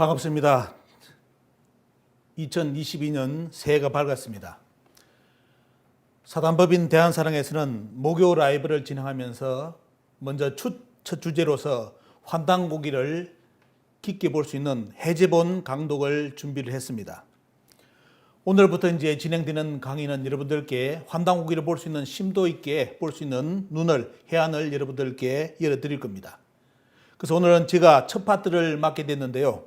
반갑습니다. 2022년 새해가 밝았습니다. 사단법인 대한사랑에서는 목요 라이브를 진행하면서 먼저 첫 주제로서 환단고기를 깊게 볼 수 있는 해제본 강독을 준비를 했습니다. 오늘부터 이제 진행되는 강의는 여러분들께 환단고기를 볼 수 있는 심도 있게 볼 수 있는 눈을, 해안을 여러분들께 열어드릴 겁니다. 그래서 오늘은 제가 첫 파트를 맡게 됐는데요.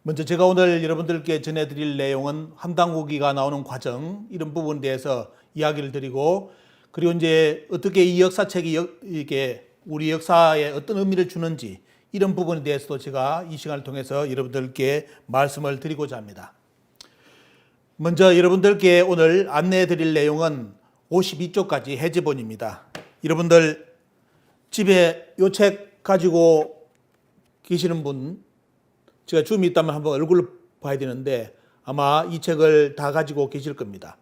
먼저 제가 오늘 여러분들께 전해드릴 내용은 환단고기가 나오는 과정, 이런 부분에 대해서 이야기를 드리고, 그리고 이제 어떻게 이 역사책이 이게 우리 역사에 어떤 의미를 주는지, 이런 부분에 대해서도 제가 이 시간을 통해서 여러분들께 말씀을 드리고자 합니다. 먼저 여러분들께 오늘 안내해 드릴 내용은 52쪽까지 해제본입니다. 여러분들 집에 이 책 가지고 계시는 분, 제가 줌이 있다면 한번 얼굴을 봐야 되는데 아마 이 책을 다 가지고 계실 겁니다.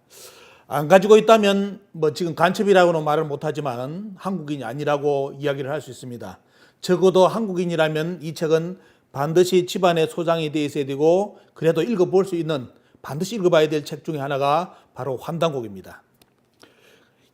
안 가지고 있다면 지금 간첩이라고는 말을 못하지만 한국인이 아니라고 이야기를 할 수 있습니다. 적어도 한국인이라면 이 책은 반드시 집안에 소장이 되어 있어야 되고, 그래도 읽어볼 수 있는, 반드시 읽어봐야 될 책 중에 하나가 바로 환단고기입니다.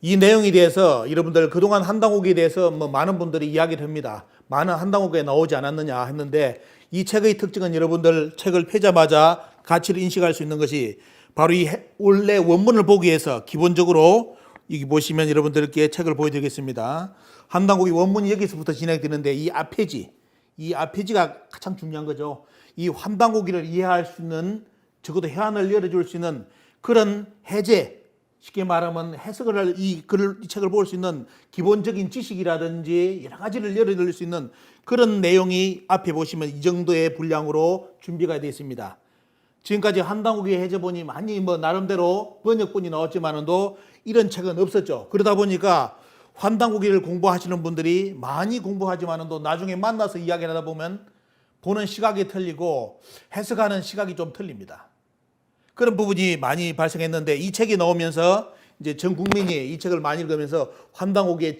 이 내용에 대해서 여러분들 그동안 환단고기에 대해서 많은 분들이 이야기를 합니다. 많은 환단고기에 나오지 않았느냐 했는데, 이 책의 특징은 여러분들 책을 펴자마자 가치를 인식할 수 있는 것이 바로 이 원래 원문을 보기 위해서 기본적으로 여기 보시면 여러분들께 책을 보여드리겠습니다. 환단고기 원문이 여기서부터 진행되는데 이 앞페이지가 가장 중요한 거죠. 이 환단고기를 이해할 수 있는, 적어도 해안을 열어줄 수 있는 그런 해제, 쉽게 말하면 해석을 이 책을 볼 수 있는 기본적인 지식이라든지 여러 가지를 열어줄 수 있는 그런 내용이 앞에 보시면 이 정도의 분량으로 준비가 되어 있습니다. 지금까지 환단고기 해제본이 많이 나름대로 번역본이 나왔지만도 이런 책은 없었죠. 그러다 보니까 환단고기를 공부하시는 분들이 많이 공부하지만도 나중에 만나서 이야기를 하다 보면 보는 시각이 틀리고 해석하는 시각이 좀 틀립니다. 그런 부분이 많이 발생했는데, 이 책이 나오면서 이제 전 국민이 이 책을 많이 읽으면서 환단고기의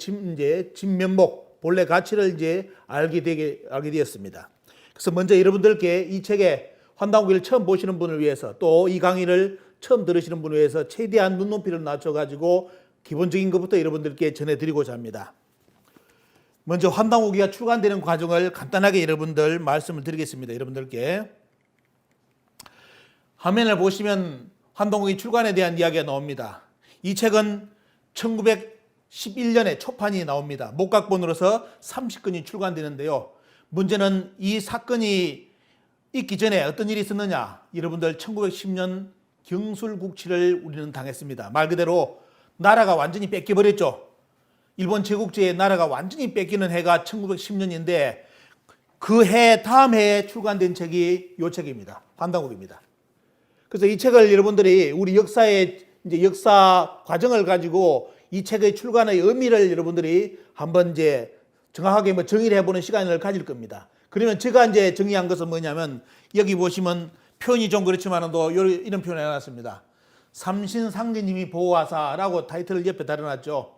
진면목, 본래 가치를 이제 알게 되었습니다. 그래서 먼저 여러분들께 이 책의 환단고기를 처음 보시는 분을 위해서, 또 이 강의를 처음 들으시는 분을 위해서 최대한 눈높이를 낮춰가지고 기본적인 것부터 여러분들께 전해드리고자 합니다. 먼저 환단고기가 출간되는 과정을 간단하게 여러분들 말씀을 드리겠습니다. 여러분들께 화면을 보시면 환단고기 출간에 대한 이야기가 나옵니다. 이 책은 1911년에 초판이 나옵니다. 목각본으로서 30권이 출간되는데요. 문제는 이 사건이 있기 전에 어떤 일이 있었느냐. 여러분들 1910년 경술국치를 우리는 당했습니다. 말 그대로 나라가 완전히 뺏겨버렸죠. 일본 제국주의 나라가 완전히 뺏기는 해가 1910년인데 그 해 다음 해에 출간된 책이 이 책입니다. 환단고기입니다. 그래서 이 책을 여러분들이 우리 역사의 이제 역사 과정을 가지고 이 책의 출간의 의미를 여러분들이 한번 이제 정확하게 정의를 해보는 시간을 가질 겁니다. 그러면 제가 이제 정의한 것은 뭐냐면, 여기 보시면 표현이 좀 그렇지만도 이런 표현을 해놨습니다. 삼신상제님이 보호하사라고 타이틀을 옆에 달아놨죠.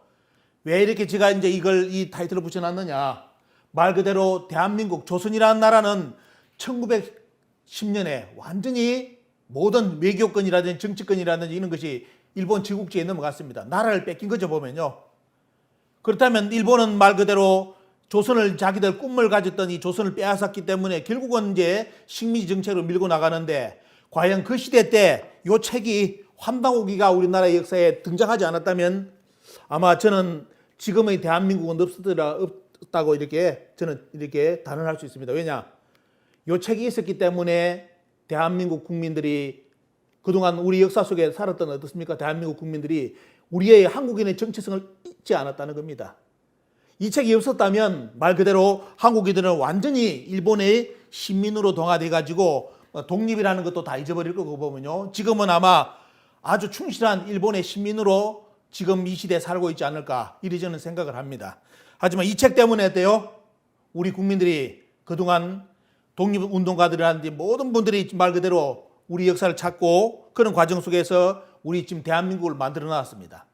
왜 이렇게 제가 이제 이 타이틀을 붙여놨느냐. 말 그대로 대한민국, 조선이라는 나라는 1910년에 완전히 모든 외교권이라든지 정치권이라든지 이런 것이 일본 제국주의에 넘어갔습니다. 나라를 뺏긴 거죠, 보면요. 그렇다면 일본은 말 그대로 조선을, 자기들 꿈을 가졌던 이 조선을 빼앗았기 때문에 결국은 이제 식민지 정책으로 밀고 나가는데, 과연 그 시대 때 이 책이 환단고기가 우리나라의 역사에 등장하지 않았다면 아마 저는 지금의 대한민국은 없다고 저는 이렇게 단언할 수 있습니다. 왜냐? 이 책이 있었기 때문에 대한민국 국민들이 그동안 우리 역사 속에 살았던, 어떻습니까? 대한민국 국민들이 우리의 한국인의 정체성을 잊지 않았다는 겁니다. 이 책이 없었다면 말 그대로 한국인들은 완전히 일본의 식민으로 동화돼가지고 독립이라는 것도 다 잊어버릴 거고 보면요. 지금은 아마 아주 충실한 일본의 시민으로 지금 이 시대에 살고 있지 않을까, 이리 저는 생각을 합니다. 하지만 이 책 때문에 어때요? 우리 국민들이 그동안 독립운동가들이라든지 모든 분들이 말 그대로 우리 역사를 찾고 그런 과정 속에서 우리 지금 대한민국을 만들어 놨습니다.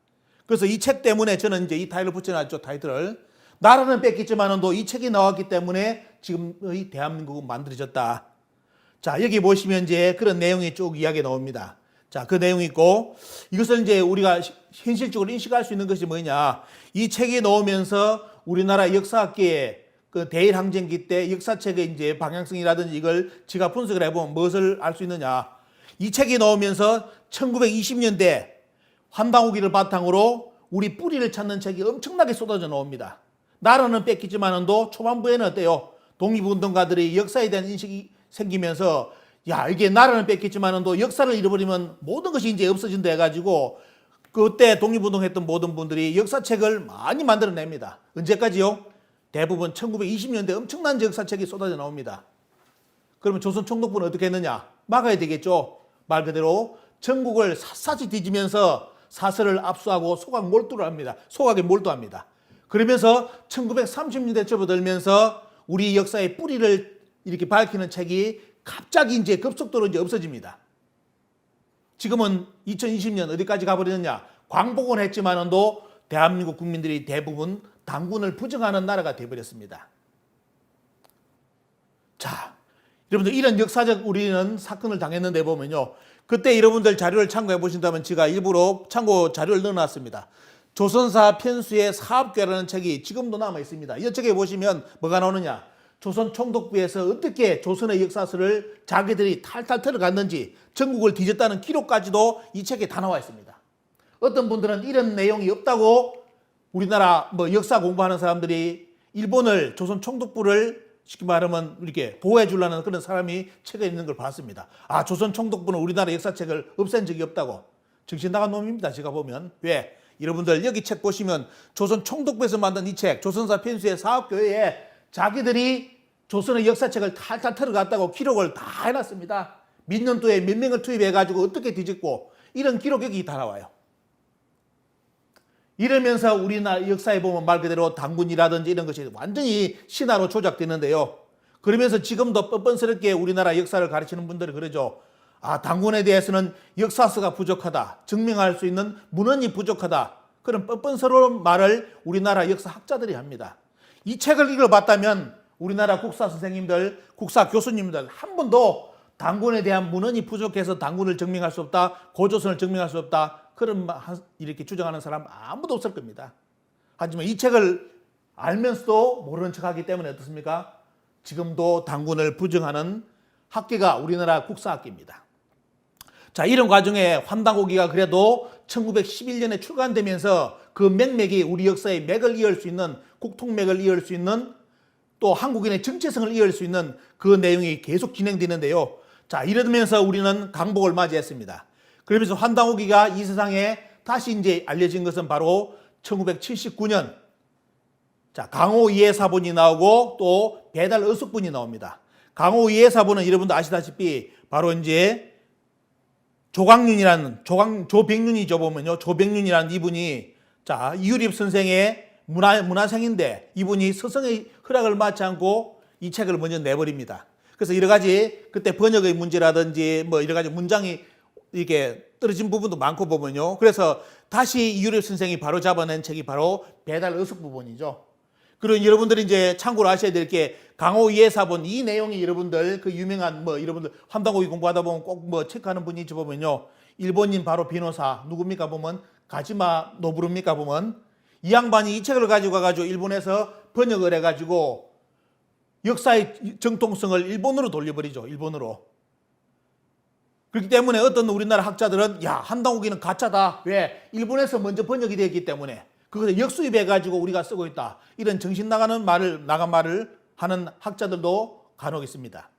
그래서 이 책 때문에 저는 이제 이 타이틀을 붙여놨죠. 타이틀을. 나라는 뺏겼지만도 이 책이 나왔기 때문에 지금의 대한민국은 만들어졌다. 자, 여기 보시면 이제 그런 내용이 쭉 이야기 나옵니다. 자, 그 내용이 있고, 이것을 이제 우리가 현실적으로 인식할 수 있는 것이 뭐냐. 이 책이 나오면서 우리나라 역사학계의 그 대일항쟁기 때 역사책의 이제 방향성이라든지 이걸 지가 분석을 해보면 무엇을 알 수 있느냐. 이 책이 나오면서 1920년대 환당 후기를 바탕으로 우리 뿌리를 찾는 책이 엄청나게 쏟아져 나옵니다. 나라는 뺏기지만도 초반부에는 어때요? 독립운동가들이 역사에 대한 인식이 생기면서 야, 이게 나라는 뺏겼지만도 역사를 잃어버리면 모든 것이 이제 없어진다 해가지고 그때 독립운동했던 모든 분들이 역사책을 많이 만들어냅니다. 언제까지요? 대부분 1920년대 엄청난 역사책이 쏟아져 나옵니다. 그러면 조선 총독부는 어떻게 했느냐? 막아야 되겠죠. 말 그대로 전국을 샅샅이 뒤지면서 사설을 압수하고 소각 몰두를 합니다. 소각에 몰두합니다. 그러면서 1930년대 접어들면서 우리 역사의 뿌리를 이렇게 밝히는 책이 갑자기 이제 급속도로 이제 없어집니다. 지금은 2020년 어디까지 가버리느냐? 광복은 했지만도 대한민국 국민들이 대부분 당군을 부정하는 나라가 되어버렸습니다. 자, 여러분들 이런 역사적 우리는 사건을 당했는데 보면요. 그때 여러분들 자료를 참고해 보신다면 제가 일부러 참고 자료를 넣어놨습니다. 조선사 편수의 사업계라는 책이 지금도 남아 있습니다. 이 책에 보시면 뭐가 나오느냐? 조선 총독부에서 어떻게 조선의 역사서를 자기들이 탈탈 털어갔는지 전국을 뒤졌다는 기록까지도 이 책에 다 나와 있습니다. 어떤 분들은 이런 내용이 없다고 우리나라 역사 공부하는 사람들이 일본을 조선 총독부를 쉽게 말하면 이렇게 보호해 주려는 그런 사람이 책에 있는 걸 봤습니다. 아, 조선 총독부는 우리나라 역사책을 없앤 적이 없다고. 정신 나간 놈입니다. 제가 보면. 왜? 여러분들 여기 책 보시면 조선 총독부에서 만든 이 책 조선사 편수의 사업교회에 자기들이 조선의 역사책을 탈탈 털어갔다고 기록을 다 해놨습니다. 몇 년도에 몇 명을 투입해가지고 어떻게 뒤집고 이런 기록 여기 다 나와요. 이러면서 우리나라 역사에 보면 말 그대로 당군이라든지 이런 것이 완전히 신화로 조작되는데요. 그러면서 지금도 뻔뻔스럽게 우리나라 역사를 가르치는 분들이 그러죠. 아, 당군에 대해서는 역사서가 부족하다. 증명할 수 있는 문헌이 부족하다. 그런 뻔뻔스러운 말을 우리나라 역사학자들이 합니다. 이 책을 읽어봤다면 우리나라 국사 선생님들, 국사 교수님들 한 번도 당군에 대한 문헌이 부족해서 당군을 증명할 수 없다. 고조선을 증명할 수 없다. 그런 이렇게 주장하는 사람 아무도 없을 겁니다. 하지만 이 책을 알면서도 모르는 척하기 때문에 어떻습니까? 지금도 당군을 부정하는 학계가 우리나라 국사학계입니다. 자, 이런 과정에 환당고기가 그래도 1911년에 출간되면서 그 맥맥이 우리 역사의 맥을 이을 수 있는 국통맥을 이을 수 있는 또 한국인의 정체성을 이을 수 있는 그 내용이 계속 진행되는데요. 자, 이러면서 우리는 강복을 맞이했습니다. 그러면서 환당고기가 이 세상에 다시 이제 알려진 것은 바로 1979년 자, 강호 이해사본이 나오고 또 배달 어숙본이 나옵니다. 강호 이해사본은 여러분도 아시다시피 바로 이제 조백륜이죠 보면요. 조백륜이라는 이분이 자, 이유립 선생의 문화생인데 이분이 스승의 허락을 받지 않고 이 책을 먼저 내버립니다. 그래서 여러 가지 그때 번역의 문제라든지 여러 가지 문장이 이렇게 떨어진 부분도 많고 보면요. 그래서 다시 이유립 선생이 바로 잡아낸 책이 바로 배달 어숙 부분이죠. 그리고 여러분들이 이제 참고로 아셔야 될 게 강호 이해사본 이 내용이 여러분들 그 유명한 여러분들 환당고기 공부하다 보면 꼭 체크하는 분이 있지 보면요. 일본인 바로 변호사 누굽니까 보면 가지마 노부루입니까 보면 이 양반이 이 책을 가지고 가가지고 일본에서 번역을 해가지고 역사의 정통성을 일본으로 돌려버리죠. 일본으로. 그렇기 때문에 어떤 우리나라 학자들은 야, 환당고기는 가짜다. 왜? 일본에서 먼저 번역이 되었기 때문에 그것을 역수입해가지고 우리가 쓰고 있다. 이런 정신 나간 말을 하는 학자들도 간혹 있습니다.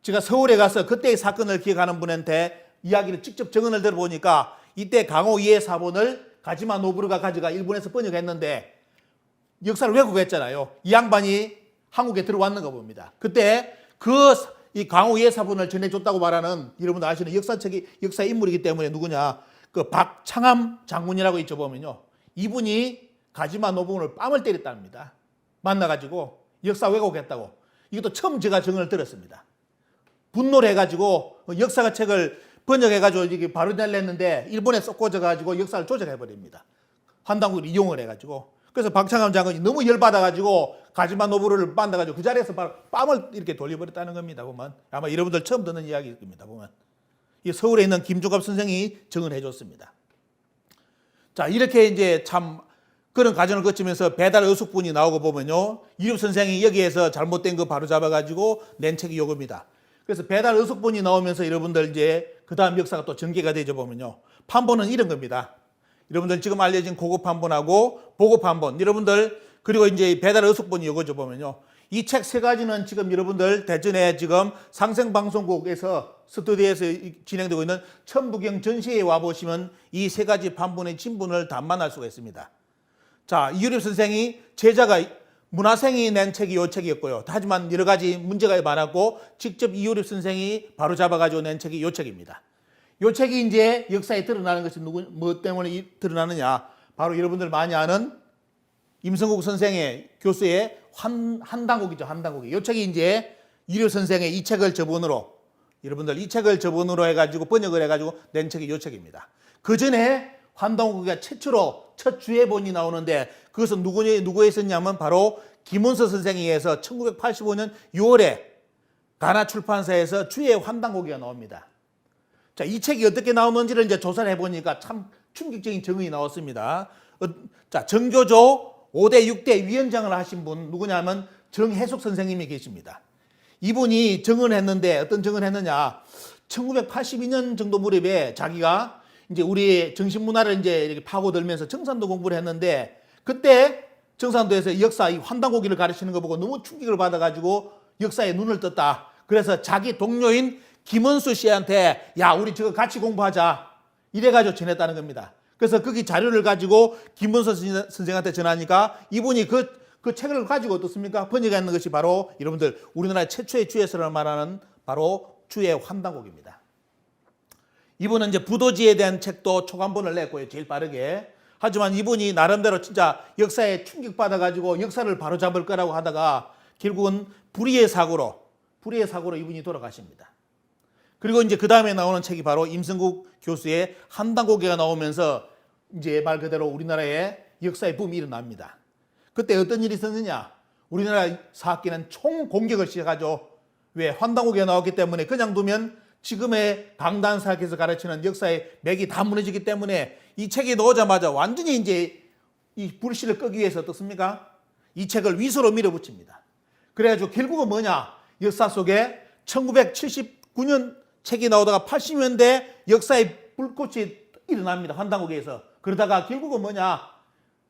제가 서울에 가서 그때의 사건을 기억하는 분한테 이야기를 직접 증언을 들어보니까 이때 강호 이해사본을 가지마 노부루가 가져가 일본에서 번역했는데 역사를 왜곡했잖아요. 이 양반이 한국에 들어왔는가 봅니다. 그때 이 강호 이해사본을 전해줬다고 말하는 여러분들 아시는 역사 인물이기 때문에 누구냐? 그 박창암 장군이라고 있죠 보면요. 이분이 가지마 노부루를 뺨을 때렸답니다. 만나가지고 역사 왜곡했다고. 이것도 처음 제가 증언을 들었습니다. 분노를 해가지고 역사가 책을 번역해가지고 이게 바로 내려냈는데 일본에 쏙 꽂아가지고 역사를 조작해버립니다. 환당고기를 이용을 해가지고. 그래서 박창암 장군이 너무 열받아가지고 가지마 노부를 만나가지고 그 자리에서 바로 뺨을 이렇게 돌려버렸다는 겁니다. 보면 아마 여러분들 처음 듣는 이야기일 겁니다. 보면 이 서울에 있는 김종갑 선생이 증언해 줬습니다. 자, 이렇게 이제 참 그런 과정을 거치면서 배달 의숙분이 나오고 보면요, 이륙 선생이 여기에서 잘못된 거 바로 잡아가지고 낸 책이 요겁니다. 그래서 배달 의숙분이 나오면서 여러분들 이제 그 다음 역사가 또 전개가 되죠. 보면요, 판본은 이런 겁니다. 여러분들 지금 알려진 고급 판본하고 보급 판본, 여러분들 그리고 이제 배달 의숙분이 요거죠. 보면요, 이 책 세 가지는 지금 여러분들 대전에 지금 상생방송국에서 스튜디오에서 진행되고 있는 천부경 전시회에 와보시면 이 세 가지 판본의 진분을 다 만날 수가 있습니다. 자, 이유립 선생이 제자가 문화생이 낸 책이 이 책이었고요. 하지만 여러 가지 문제가 많았고 직접 이유립 선생이 바로 잡아가지고 낸 책이 이 책입니다. 이 책이 이제 역사에 드러나는 것이 뭐 때문에 드러나느냐? 바로 여러분들 많이 아는 임성국 선생의 교수의 한당국이죠. 한당국이. 이 책이 이제 이유립 선생의 이 책을 저본으로, 여러분들 이 책을 저본으로 해가지고 번역을 해가지고 낸 책이 이 책입니다. 그 전에 한당국이가 최초로 첫 주예본이 나오는데 그것은 누구에 썼냐면 바로 김원서 선생에 의해서 1985년 6월에 가나 출판사에서 주예 환당고기가 나옵니다. 자, 이 책이 어떻게 나오는지를 이제 조사를 해보니까 참 충격적인 증언이 나왔습니다. 자, 정교조 5대 6대 위원장을 하신 분 누구냐면 정혜숙 선생님이 계십니다. 이분이 증언했는데 어떤 증언을 했느냐? 1982년 정도 무렵에 자기가 이제 우리 정신문화를 이제 이렇게 파고들면서 정산도 공부를 했는데 그때 정산도에서 역사 이 환단고기를 가르치는 거 보고 너무 충격을 받아가지고 역사에 눈을 떴다. 그래서 자기 동료인 김원수 씨한테 야, 우리 저거 같이 공부하자 이래가지고 전했다는 겁니다. 그래서 거기 자료를 가지고 김원수 선생한테 전하니까 이분이 그 책을 가지고 어떻습니까? 번역하는 것이 바로 여러분들 우리나라 최초의 주예서를 말하는 바로 주예 환단고기입니다. 이분은 이제 부도지에 대한 책도 초간본을 냈고요. 제일 빠르게. 하지만 이분이 나름대로 진짜 역사에 충격받아가지고 역사를 바로잡을 거라고 하다가 결국은 불의의 사고로 이분이 돌아가십니다. 그리고 이제 그 다음에 나오는 책이 바로 임성국 교수의 한당고개가 나오면서 이제 말 그대로 우리나라의 역사의 붐이 일어납니다. 그때 어떤 일이 있었느냐? 우리나라 사학계는 총공격을 시작하죠. 왜? 환당고개가 나왔기 때문에 그냥 두면 지금의 강단사학에서 가르치는 역사의 맥이 다 무너지기 때문에 이 책이 나오자마자 완전히 이제 이 불씨를 끄기 위해서 어떻습니까? 이 책을 위서로 밀어붙입니다. 그래가지고 결국은 뭐냐? 역사 속에 1979년 책이 나오다가 80년대 역사의 불꽃이 일어납니다. 환단고개에서. 그러다가 결국은 뭐냐?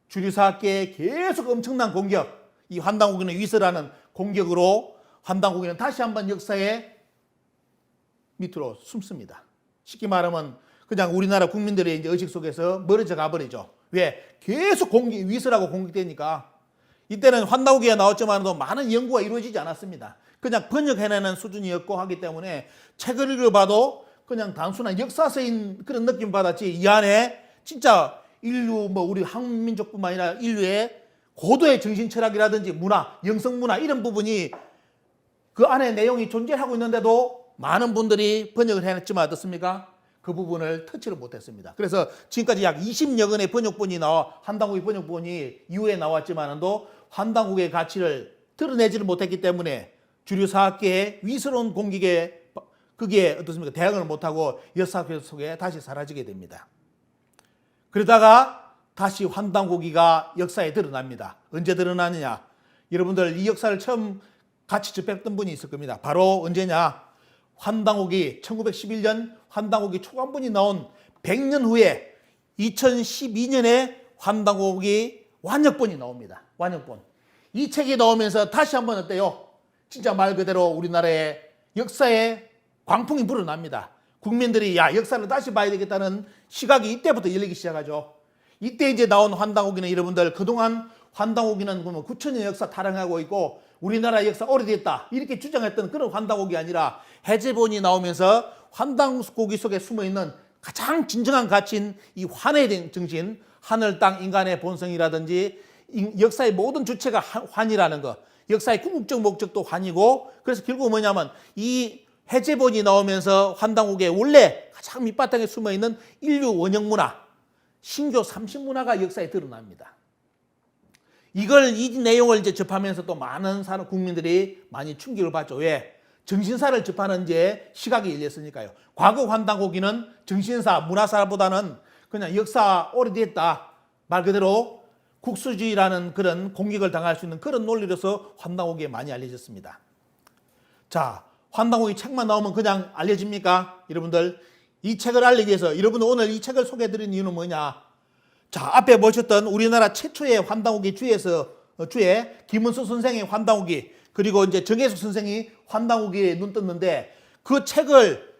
주류사학계에 계속 엄청난 공격, 이 환단고개는 위서라는 공격으로 환단고개는 다시 한번 역사에 밑으로 숨습니다. 쉽게 말하면 그냥 우리나라 국민들의 이제 의식 속에서 멀어져 가버리죠. 왜? 계속 위서라고 공격되니까. 이때는 환단고개가 나왔지만도 많은 연구가 이루어지지 않았습니다. 그냥 번역해내는 수준이었고 하기 때문에 책을 읽어봐도 그냥 단순한 역사서인 그런 느낌 받았지 이 안에 진짜 인류 우리 한민족뿐만 아니라 인류의 고도의 정신 철학이라든지 문화, 영성문화 이런 부분이 그 안에 내용이 존재하고 있는데도 많은 분들이 번역을 해냈지만 어떻습니까? 그 부분을 터치를 못했습니다. 그래서 지금까지 약 20여 건의 번역본이 나와 한당국의 번역본이 이후에 나왔지만도 한당국의 가치를 드러내지를 못했기 때문에 주류 사학계의 위스러운 공격에 그게 어떻습니까? 대응을 못하고 역사학계 속에 다시 사라지게 됩니다. 그러다가 다시 환단고기가 역사에 드러납니다. 언제 드러나느냐? 여러분들 이 역사를 처음 같이 접했던 분이 있을 겁니다. 바로 언제냐? 환단고기 1911년 환단고기 초간본이 나온 100년 후에 2012년에 환단고기 완역본이 나옵니다. 완역본. 이 책이 나오면서 다시 한번 어때요? 진짜 말 그대로 우리나라의 역사에 광풍이 불어납니다. 국민들이 야, 역사를 다시 봐야 되겠다는 시각이 이때부터 열리기 시작하죠. 이때 이제 나온 환단고기는 여러분들 그동안 환단고기는 9,000년 역사 타령하고 있고 우리나라 역사 오래됐다 이렇게 주장했던 그런 환단고기 아니라 해제본이 나오면서 환단고기 속에 숨어있는 가장 진정한 가치인 이 환의 정신, 하늘, 땅, 인간의 본성이라든지 역사의 모든 주체가 환이라는 것, 역사의 궁극적 목적도 환이고 그래서 결국 뭐냐면 이 해제본이 나오면서 환단고기에 원래 가장 밑바탕에 숨어있는 인류 원형문화, 신교 삼신문화가 역사에 드러납니다. 이 내용을 이제 접하면서 또 많은 국민들이 많이 충격을 받죠. 왜? 정신사를 접하는 이제 시각이 열렸으니까요. 과거 환단고기는 정신사, 문화사보다는 그냥 역사 오래됐다. 말 그대로 국수주의라는 그런 공격을 당할 수 있는 그런 논리로서 환단고기에 많이 알려졌습니다. 자, 환단고기 책만 나오면 그냥 알려집니까? 여러분들, 이 책을 알리기 위해서 여러분들 오늘 이 책을 소개해드린 이유는 뭐냐? 자, 앞에 보셨던 우리나라 최초의 환단고기 주에 김은수 선생의 환단고기, 그리고 이제 정혜숙 선생이 환단고기에 눈 떴는데 그 책을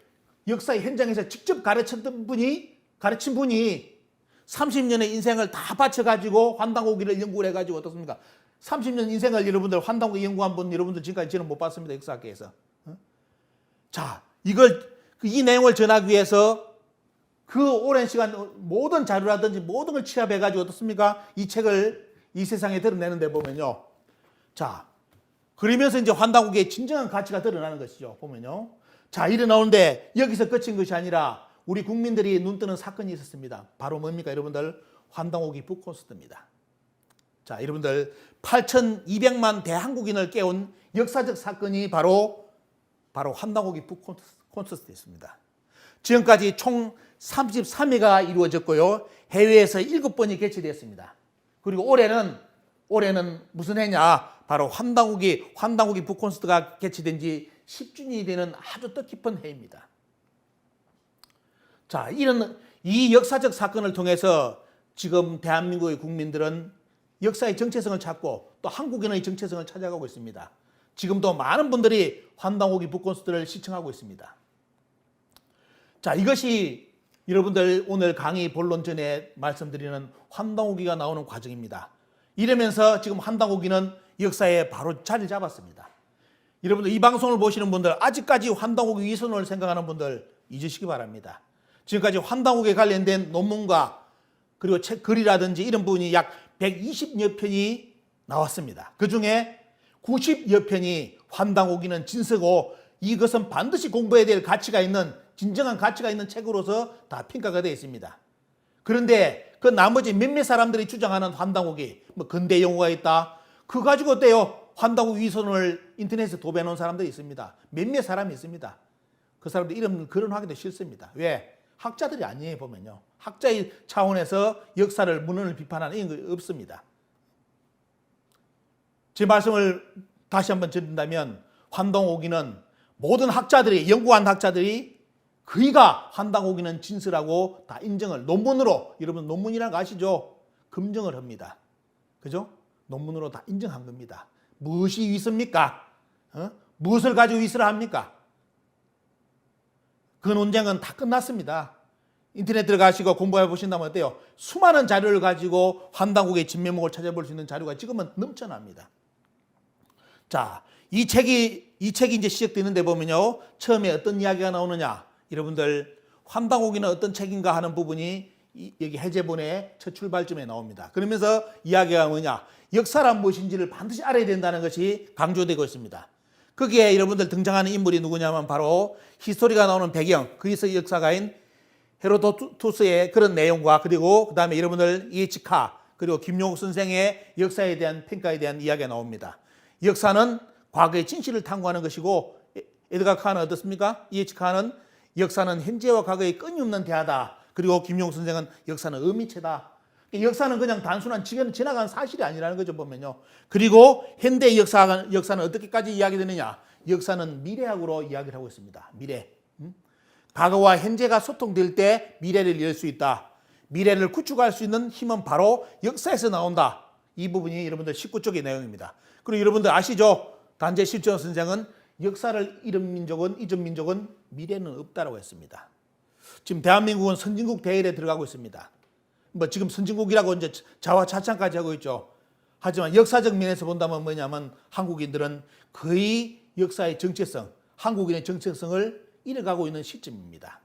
역사의 현장에서 직접 가르친 분이 30년의 인생을 다 바쳐가지고 환단고기를 연구를 해가지고 어떻습니까? 30년 인생을 여러분들 환단고기 연구한 분 여러분들 지금까지 저는 못 봤습니다. 역사학계에서. 자, 이 내용을 전하기 위해서 그 오랜 시간 모든 자료라든지 모든 걸 취합해가지고 어떻습니까? 이 책을 이 세상에 드러내는데 보면요. 자, 그러면서 이제 환단고기의 진정한 가치가 드러나는 것이죠. 보면요. 자, 이래 나오는데 여기서 끝인 것이 아니라 우리 국민들이 눈 뜨는 사건이 있었습니다. 바로 뭡니까? 여러분들, 환단고기 북콘서트입니다. 자, 여러분들 8,200만 대한국인을 깨운 역사적 사건이 바로 환단고기 북콘서트였습니다. 지금까지 총 33회가 이루어졌고요. 해외에서 7번이 개최되었습니다. 그리고 올해는 무슨 해냐? 바로 환단고기 북콘서트가 개최된 지 10주년이 되는 아주 뜻깊은 해입니다. 자, 이 역사적 사건을 통해서 지금 대한민국의 국민들은 역사의 정체성을 찾고 또 한국인의 정체성을 찾아가고 있습니다. 지금도 많은 분들이 환단고기 북콘서트를 시청하고 있습니다. 자, 이것이 여러분들 오늘 강의 본론 전에 말씀드리는 환단고기가 나오는 과정입니다. 이러면서 지금 환단고기는 역사에 바로 자리를 잡았습니다. 여러분들 이 방송을 보시는 분들, 아직까지 환단고기 위선을 생각하는 분들 잊으시기 바랍니다. 지금까지 환단고기에 관련된 논문과 그리고 책 글이라든지 이런 부분이 약 120여 편이 나왔습니다. 그중에 90여 편이 환단고기는 진서고 이것은 반드시 공부해야 될 가치가 있는, 진정한 가치가 있는 책으로서 다 평가가 되어 있습니다. 그런데 그 나머지 몇몇 사람들이 주장하는 환단고기, 근대 용어가 있다, 그거 가지고 어때요? 환단고기 위선을 인터넷에 도배해 놓은 사람들이 있습니다. 몇몇 사람이 있습니다. 그 사람들 이름 거론하기도 싫습니다. 왜? 학자들이 아니에요. 보면요, 학자의 차원에서 역사를 문헌을 비판하는 이런 거 없습니다. 제 말씀을 다시 한번 드린다면 환단고기는 모든 학자들이, 연구한 학자들이 그이가 환단고기는 진실하고 다 인정을 논문으로, 여러분 논문이라는 거 아시죠? 검증을 합니다. 그죠? 논문으로 다 인정한 겁니다. 무엇이 위선입니까? 무엇을 가지고 위선을 합니까? 그 논쟁은 다 끝났습니다. 인터넷 들어가시고 공부해 보신다면 어때요? 수많은 자료를 가지고 환단고기의 진면목을 찾아볼 수 있는 자료가 지금은 넘쳐납니다. 자, 이 책이 이제 시작되는데 보면요, 처음에 어떤 이야기가 나오느냐? 여러분들, 환단고기는 어떤 책인가 하는 부분이 여기 해제본의 첫 출발점에 나옵니다. 그러면서 이야기가 뭐냐? 역사란 무엇인지를 반드시 알아야 된다는 것이 강조되고 있습니다. 거기에 여러분들 등장하는 인물이 누구냐면 바로 히스토리가 나오는 배경, 그리스 역사가인 헤로도투스의 그런 내용과 그리고 그 다음에 여러분들 E.H. 카, 그리고 김용욱 선생의 역사에 대한 평가에 대한 이야기가 나옵니다. 역사는 과거의 진실을 탐구하는 것이고, 에드가 카는 어떻습니까? E.H. 카는 역사는 현재와 과거의 끊임없는 대화다. 그리고 김용욱 선생은 역사는 의미체다. 역사는 그냥 단순한 지나간 사실이 아니라는 거죠, 보면요. 그리고 현대의 역사는 어떻게까지 이야기되느냐? 역사는 미래학으로 이야기를 하고 있습니다. 미래. 과거와 현재가 소통될 때 미래를 열 수 있다. 미래를 구축할 수 있는 힘은 바로 역사에서 나온다. 이 부분이 여러분들 19쪽의 내용입니다. 그리고 여러분들 아시죠? 단재 실전 선생은 역사를 잊은 민족은 미래는 없다라고 했습니다. 지금 대한민국은 선진국 대열에 들어가고 있습니다. 지금 선진국이라고 이제 자화자찬까지 하고 있죠. 하지만 역사적 면에서 본다면 뭐냐면 한국인들은 거의 역사의 정체성, 한국인의 정체성을 잃어가고 있는 시점입니다.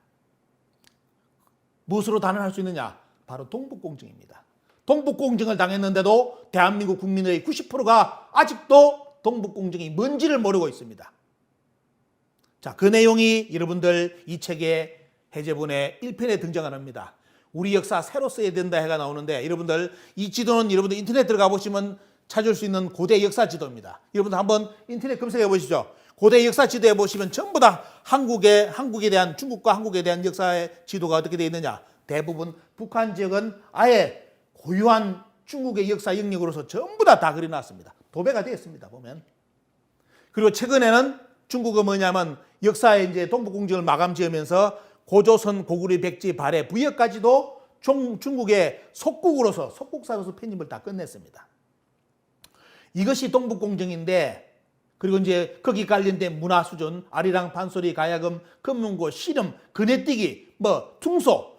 무엇으로 단언할 수 있느냐? 바로 동북공정입니다. 동북공정을 당했는데도 대한민국 국민의 90%가 아직도 동북공정이 뭔지를 모르고 있습니다. 자, 그 내용이 여러분들 이 책의 해제본의 1편에 등장을 합니다. 우리 역사 새로 써야 된다 해가 나오는데, 여러분들 이 지도는 여러분들 인터넷 들어가 보시면 찾을 수 있는 고대 역사 지도입니다. 여러분들 한번 인터넷 검색해 보시죠. 고대 역사 지도에 보시면 전부 다 한국에 대한, 중국과 한국에 대한 역사의 지도가 어떻게 되어 있느냐. 대부분 북한 지역은 아예 고유한 중국의 역사 영역으로서 전부 다 그려놨습니다. 도배가 되어 있습니다. 보면. 그리고 최근에는 중국은 뭐냐면 역사에 이제 동북공정을 마감 지으면서 고조선, 고구려, 백제, 발해, 부여까지도 중국의 속국사로서 편입을 다 끝냈습니다. 이것이 동북공정인데, 그리고 이제 거기 관련된 문화 수준, 아리랑, 판소리, 가야금, 금문고, 씨름, 그네뛰기, 퉁소,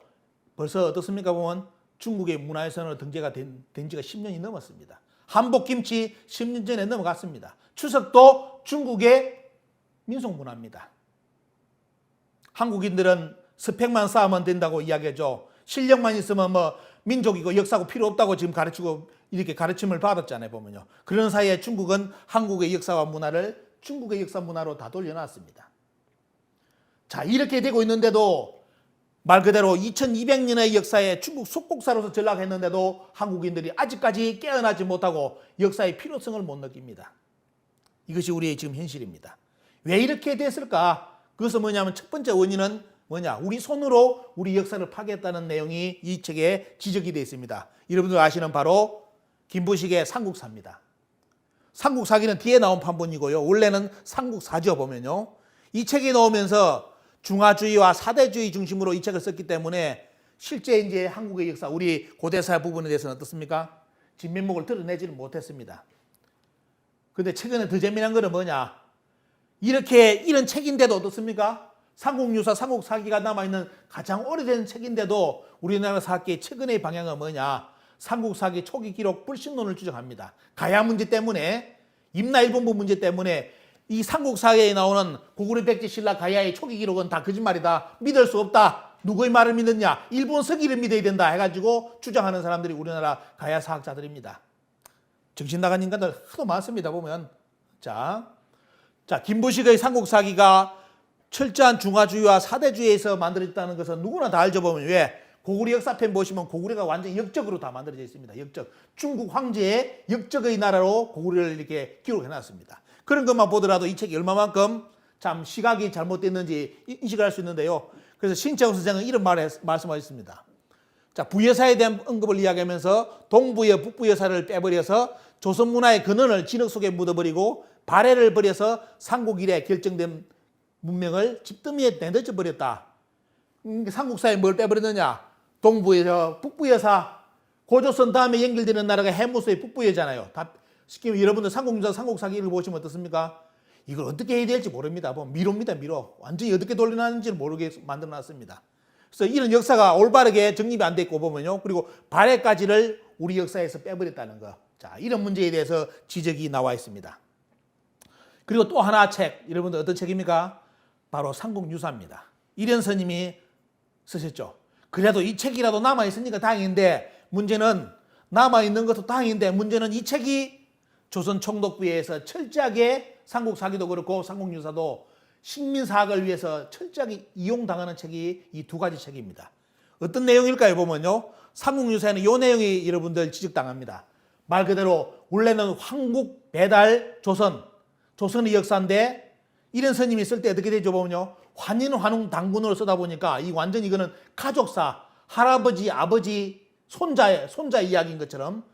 벌써 어떻습니까? 보면 중국의 문화에서는 등재가 된 지가 10년이 넘었습니다. 한복김치 10년 전에 넘어갔습니다. 추석도 중국의 민속문화입니다. 한국인들은 스펙만 쌓으면 된다고 이야기하죠. 실력만 있으면 민족이고 역사고 필요 없다고 지금 가르치고 이렇게 가르침을 받았잖아요. 보면요. 그런 사이에 중국은 한국의 역사와 문화를 중국의 역사 문화로 다 돌려놨습니다. 자, 이렇게 되고 있는데도 말 그대로 2200년의 역사에 중국 속국사로서 전락했는데도 한국인들이 아직까지 깨어나지 못하고 역사의 필요성을 못 느낍니다. 이것이 우리의 지금 현실입니다. 왜 이렇게 됐을까? 그것은 뭐냐면 첫 번째 원인은 뭐냐? 우리 손으로 우리 역사를 파괴했다는 내용이 이 책에 지적이 되어 있습니다. 여러분들 아시는 바로 김부식의 삼국사입니다. 삼국사기는 뒤에 나온 판본이고요. 원래는 삼국사죠. 보면요. 이 책이 나오면서 중화주의와 사대주의 중심으로 이 책을 썼기 때문에 실제 이제 한국의 역사, 우리 고대사 부분에 대해서는 어떻습니까? 진면목을 드러내지를 못했습니다. 근데 최근에 더 재미난 거는 뭐냐? 이런 책인데도 어떻습니까? 삼국유사, 삼국사기가 남아있는 가장 오래된 책인데도 우리나라 사학계의 최근의 방향은 뭐냐? 삼국사기 초기 기록 불신론을 주장합니다. 가야 문제 때문에, 임나일본부 문제 때문에 이 삼국사기에 나오는 고구려, 백제, 신라, 가야의 초기 기록은 다 거짓말이다. 믿을 수 없다. 누구의 말을 믿느냐? 일본 서기를 믿어야 된다 해가지고 주장하는 사람들이 우리나라 가야 사학자들입니다. 정신 나간 인간들 하도 많습니다. 보면. 자, 김부식의 삼국사기가 철저한 중화주의와 사대주의에서 만들어졌다는 것은 누구나 다 알죠. 보면. 왜? 고구려 역사편 보시면 고구려가 완전 역적으로 다 만들어져 있습니다. 역적. 중국 황제의 역적의 나라로 고구려를 이렇게 기록해놨습니다. 그런 것만 보더라도 이 책이 얼마만큼 참 시각이 잘못됐는지 인식을 할 수 있는데요. 그래서 신채호 선생은 이런 말씀하셨습니다. 자, 부여사에 대한 언급을 이야기하면서 동부여, 북부여사를 빼버려서 조선 문화의 근원을 진흙 속에 묻어버리고 발해를 버려서 삼국 이래 결정된 문명을 집더미에 내던져 버렸다. 삼국사에 뭘 빼버렸느냐? 동부여사, 북부여사, 고조선 다음에 연결되는 나라가 해무소의 북부여잖아요. 다 시키면 여러분들 삼국유사, 삼국사기를 보시면 어떻습니까? 이걸 어떻게 해야 될지 모릅니다. 미로입니다, 미로. 완전히 어떻게 돌려놨는지를 모르게 만들어놨습니다. 그래서 이런 역사가 올바르게 정립이 안 됐고 보면요. 그리고 발해까지를 우리 역사에서 빼버렸다는 거. 자, 이런 문제에 대해서 지적이 나와 있습니다. 그리고 또 하나 책, 여러분들 어떤 책입니까? 바로 삼국유사입니다. 이련서님이 쓰셨죠. 그래도 이 책이라도 남아있으니까 다행인데, 문제는 남아있는 것도 다행인데, 문제는 이 책이 조선 총독부에서 철저하게 삼국사기도 그렇고 삼국유사도 식민사학을 위해서 철저하게 이용당하는 책이 이 두 가지 책입니다. 어떤 내용일까요? 보면요. 삼국유사에는 이 내용이 여러분들 지적당합니다. 말 그대로 원래는 황국, 배달, 조선의 역사인데 이런 스님이 쓸 때 어떻게 되죠? 보면요. 환인, 환웅, 당군으로 쓰다 보니까 이 완전 이거는 가족사, 할아버지, 아버지, 손자 이야기인 것처럼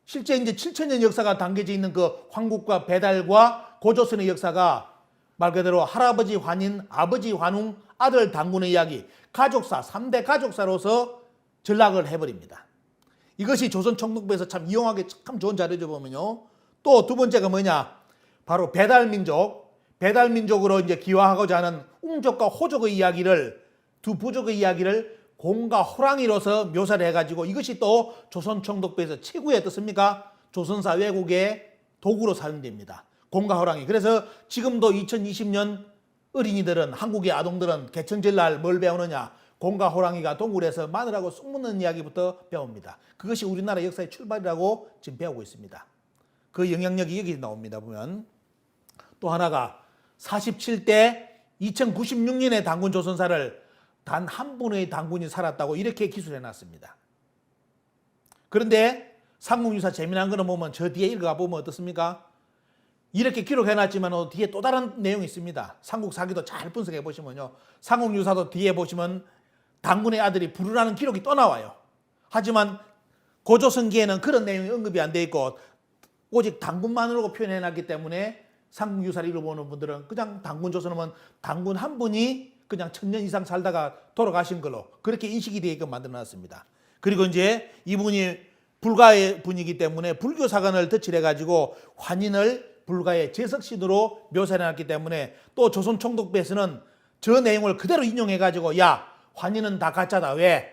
실제 이제 7천년 역사가 담겨져 있는 그 황국과 배달과 고조선의 역사가 말 그대로 할아버지 환인, 아버지 환웅, 아들 당군의 이야기, 가족사, 3대 가족사로서 전락을 해버립니다. 이것이 조선 총독부에서 참 이용하기 참 좋은 자료죠. 보면요. 또 두 번째가 뭐냐? 바로 배달민족으로 이제 기화하고자 하는 웅족과 호족의 이야기를, 두 부족의 이야기를 곰과 호랑이로서 묘사를 해가지고 이것이 또 조선 총독부에서 최고의 어떻습니까? 조선사 왜곡의 도구로 사용됩니다. 곰과 호랑이. 그래서 지금도 2020년 어린이들은, 한국의 아동들은 개천절날 뭘 배우느냐? 곰과 호랑이가 동굴에서 마늘하고 쑥 묻는 이야기부터 배웁니다. 그것이 우리나라 역사의 출발이라고 지금 배우고 있습니다. 그 영향력이 여기 나옵니다. 보면 또 하나가 47대 2096년의 당군 조선사를 단 한 분의 당군이 살았다고 이렇게 기술해 놨습니다. 그런데 삼국유사 재미난 거는 보면 저 뒤에 읽어가 보면 어떻습니까? 이렇게 기록해놨지만 뒤에 또 다른 내용이 있습니다. 삼국사기도 잘 분석해 보시면요. 삼국유사도 뒤에 보시면 당군의 아들이 불우라는 기록이 또 나와요. 하지만 고조선기에는 그런 내용이 언급이 안 돼 있고 오직 당군만으로 표현해놨기 때문에 삼국유사를 읽어보는 분들은 그냥 당군 조선하면 당군 한 분이 그냥 1000년 이상 살다가 돌아가신 걸로 그렇게 인식이 되게끔 만들어놨습니다. 그리고 이제 이분이 불가의 분이기 때문에 불교 사관을 덧칠해가지고 환인을 불가의 제석신으로 묘사해놨기 때문에 또 조선 총독부에서는 저 내용을 그대로 인용해가지고 야 환인은 다 가짜다. 왜?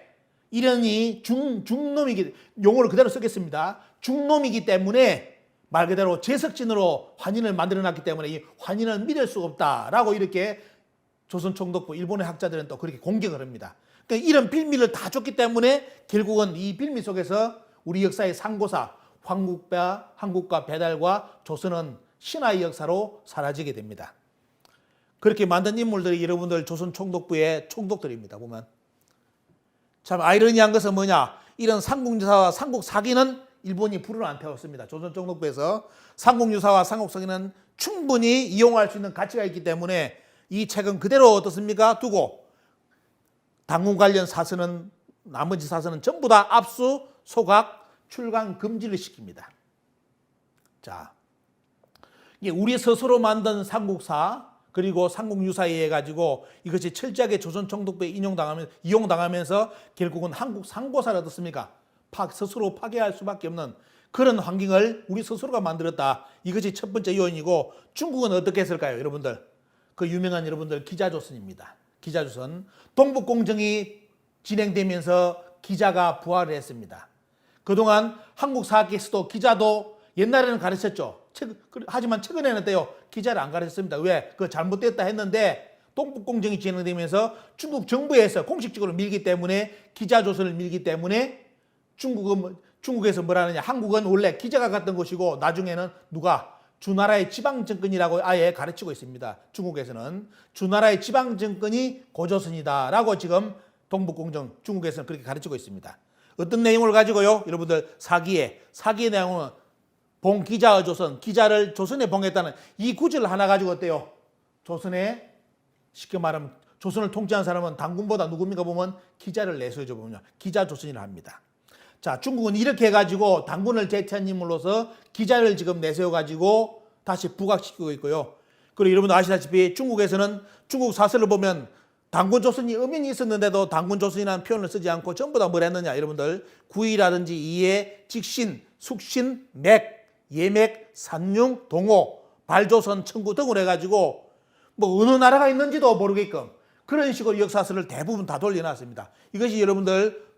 이런이 중놈이기 용어를 그대로 쓰겠습니다. 중놈이기 때문에 말 그대로 제석진으로 환인을 만들어놨기 때문에 이 환인은 믿을 수 없다라고 이렇게 조선 총독부 일본의 학자들은 또 그렇게 공격을 합니다. 그러니까 이런 빌미를 다 줬기 때문에 결국은 이 빌미 속에서 우리 역사의 상고사 한국과 배달과 조선은 신화의 역사로 사라지게 됩니다. 그렇게 만든 인물들이 여러분들 조선 총독부의 총독들입니다. 보면 참 아이러니한 것은 뭐냐? 이런 삼국유사와 삼국사기는 일본이 불을 안 태웠습니다. 조선 총독부에서 삼국유사와 삼국사기는 충분히 이용할 수 있는 가치가 있기 때문에 이 책은 그대로 어떻습니까? 두고 당군 관련 사서는 나머지 사서는 전부 다 압수, 소각, 출간 금지를 시킵니다. 자, 이게 우리 스스로 만든 삼국사 그리고 삼국유사에 의해 가지고 이것이 철저하게 조선 총독부에 이용당하면서 결국은 한국 상고사를 어떻습니까? 스스로 파괴할 수밖에 없는 그런 환경을 우리 스스로가 만들었다. 이것이 첫 번째 요인이고 중국은 어떻게 했을까요? 여러분들 그 유명한 여러분들 기자조선입니다. 기자조선 동북공정이 진행되면서 기자가 부활을 했습니다. 그동안 한국사학계에서도 기자도 옛날에는 가르쳤죠. 하지만 최근에는 어때요? 기자를 안 가르쳤습니다. 왜? 그거 잘못됐다 했는데 동북공정이 진행되면서 중국 정부에서 공식적으로 밀기 때문에 기자조선을 밀기 때문에 중국에서 뭐라 하느냐? 한국은 원래 기자가 갔던 곳이고 나중에는 누가? 주나라의 지방정권이라고 아예 가르치고 있습니다. 중국에서는 주나라의 지방정권이 고조선이다라고 지금 동북공정 중국에서는 그렇게 가르치고 있습니다. 어떤 내용을 가지고요? 여러분들 사기의 내용은 봉기자의 조선, 기자를 조선에 봉했다는 이 구절 하나 가지고 어때요? 조선에 쉽게 말하면 조선을 통치한 사람은 당군보다 누굽니까 보면 기자를 내세워줘 보면 기자 조선이라 합니다. 자, 중국은 이렇게 해가지고 당군을 제치한 인물로서 기자를 지금 내세워가지고 다시 부각시키고 있고요. 그리고 여러분도 아시다시피 중국에서는 중국 사설을 보면 당군 조선이 음인이 있었는데도 당군 조선이라는 표현을 쓰지 않고 전부 다 뭘 했느냐 여러분들 구이라든지 이해, 직신, 숙신, 맥, 예맥, 산융, 동호, 발조선, 청구 등을 해가지고 뭐 어느 나라가 있는지도 모르게끔 그런 식으로 역사서를 대부분 다 돌려놨습니다. 이것이 여러분들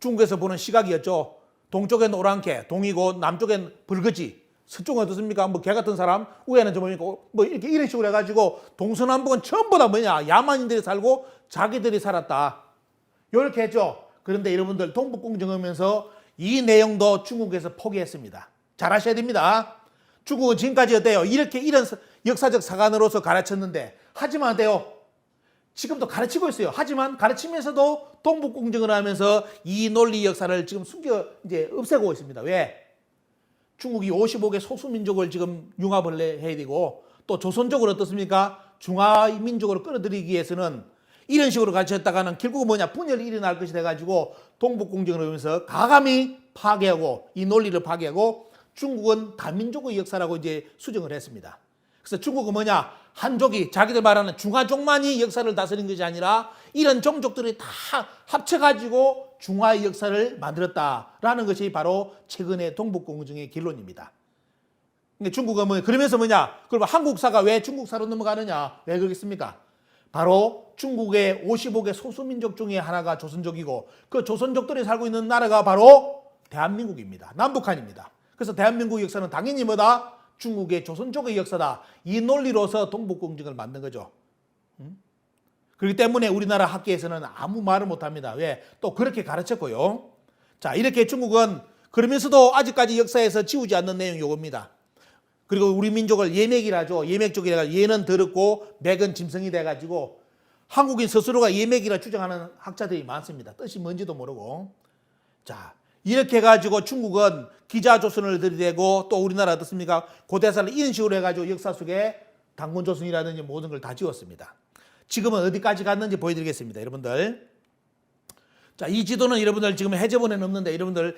중국에서 보는 시각이었죠. 동쪽엔 오랑캐, 동이고 남쪽엔 불거지. 서쪽은 어떻습니까? 뭐 개 같은 사람, 위에는 저 뭡니까? 뭐 이렇게 이런 식으로 해가지고 동서남북은 전부 다 뭐냐? 야만인들이 살고 자기들이 살았다. 이렇게 했죠. 그런데 여러분들 동북공정하면서 이 내용도 중국에서 포기했습니다. 잘 아셔야 됩니다. 중국은 지금까지 어때요? 이런 역사적 사관으로서 가르쳤는데 하지만 어때요? 지금도 가르치고 있어요. 하지만 가르치면서도 동북공정을 하면서 이 논리 역사를 지금 이제 없애고 있습니다. 왜? 중국이 55개 소수민족을 지금 융합을 해야 되고 또 조선족을 어떻습니까? 중화민족으로 끌어들이기 위해서는 이런 식으로 가르쳤다가는 결국은 뭐냐? 분열이 일어날 것이 돼가지고 동북공정을 하면서 가감히 파괴하고 이 논리를 파괴하고 중국은 다민족의 역사라고 이제 수정을 했습니다. 그래서 중국은 뭐냐? 한족이 자기들 말하는 중화족만이 역사를 다스린 것이 아니라 이런 종족들이 다 합쳐가지고 중화의 역사를 만들었다라는 것이 바로 최근의 동북공정의 결론입니다. 근데 중국은 그러면서 그럼 한국사가 왜 중국사로 넘어가느냐? 왜 그러겠습니까? 바로 중국의 55개 소수민족 중에 하나가 조선족이고 그 조선족들이 살고 있는 나라가 바로 대한민국입니다. 남북한입니다. 그래서 대한민국 역사는 당연히 뭐다? 중국의 조선족의 역사다. 이 논리로서 동북공정을 만든 거죠. 그렇기 때문에 우리나라 학계에서는 아무 말을 못합니다. 왜? 또 그렇게 가르쳤고요. 자, 이렇게 중국은 그러면서도 아직까지 역사에서 지우지 않는 내용이 이겁니다. 그리고 우리 민족을 예맥이라죠. 예맥족이라 예는 더럽고 맥은 짐승이 돼가지고 한국인 스스로가 예맥이라 주장하는 학자들이 많습니다. 뜻이 뭔지도 모르고. 자, 이렇게 해가지고 중국은 기자조선을 들이대고 또 우리나라 어떻습니까? 고대사를 이런 식으로 해가지고 역사 속에 단군조선이라든지 모든 걸 다 지웠습니다. 지금은 어디까지 갔는지 보여드리겠습니다. 여러분들. 자, 이 지도는 여러분들 지금 해저본에는 없는데 여러분들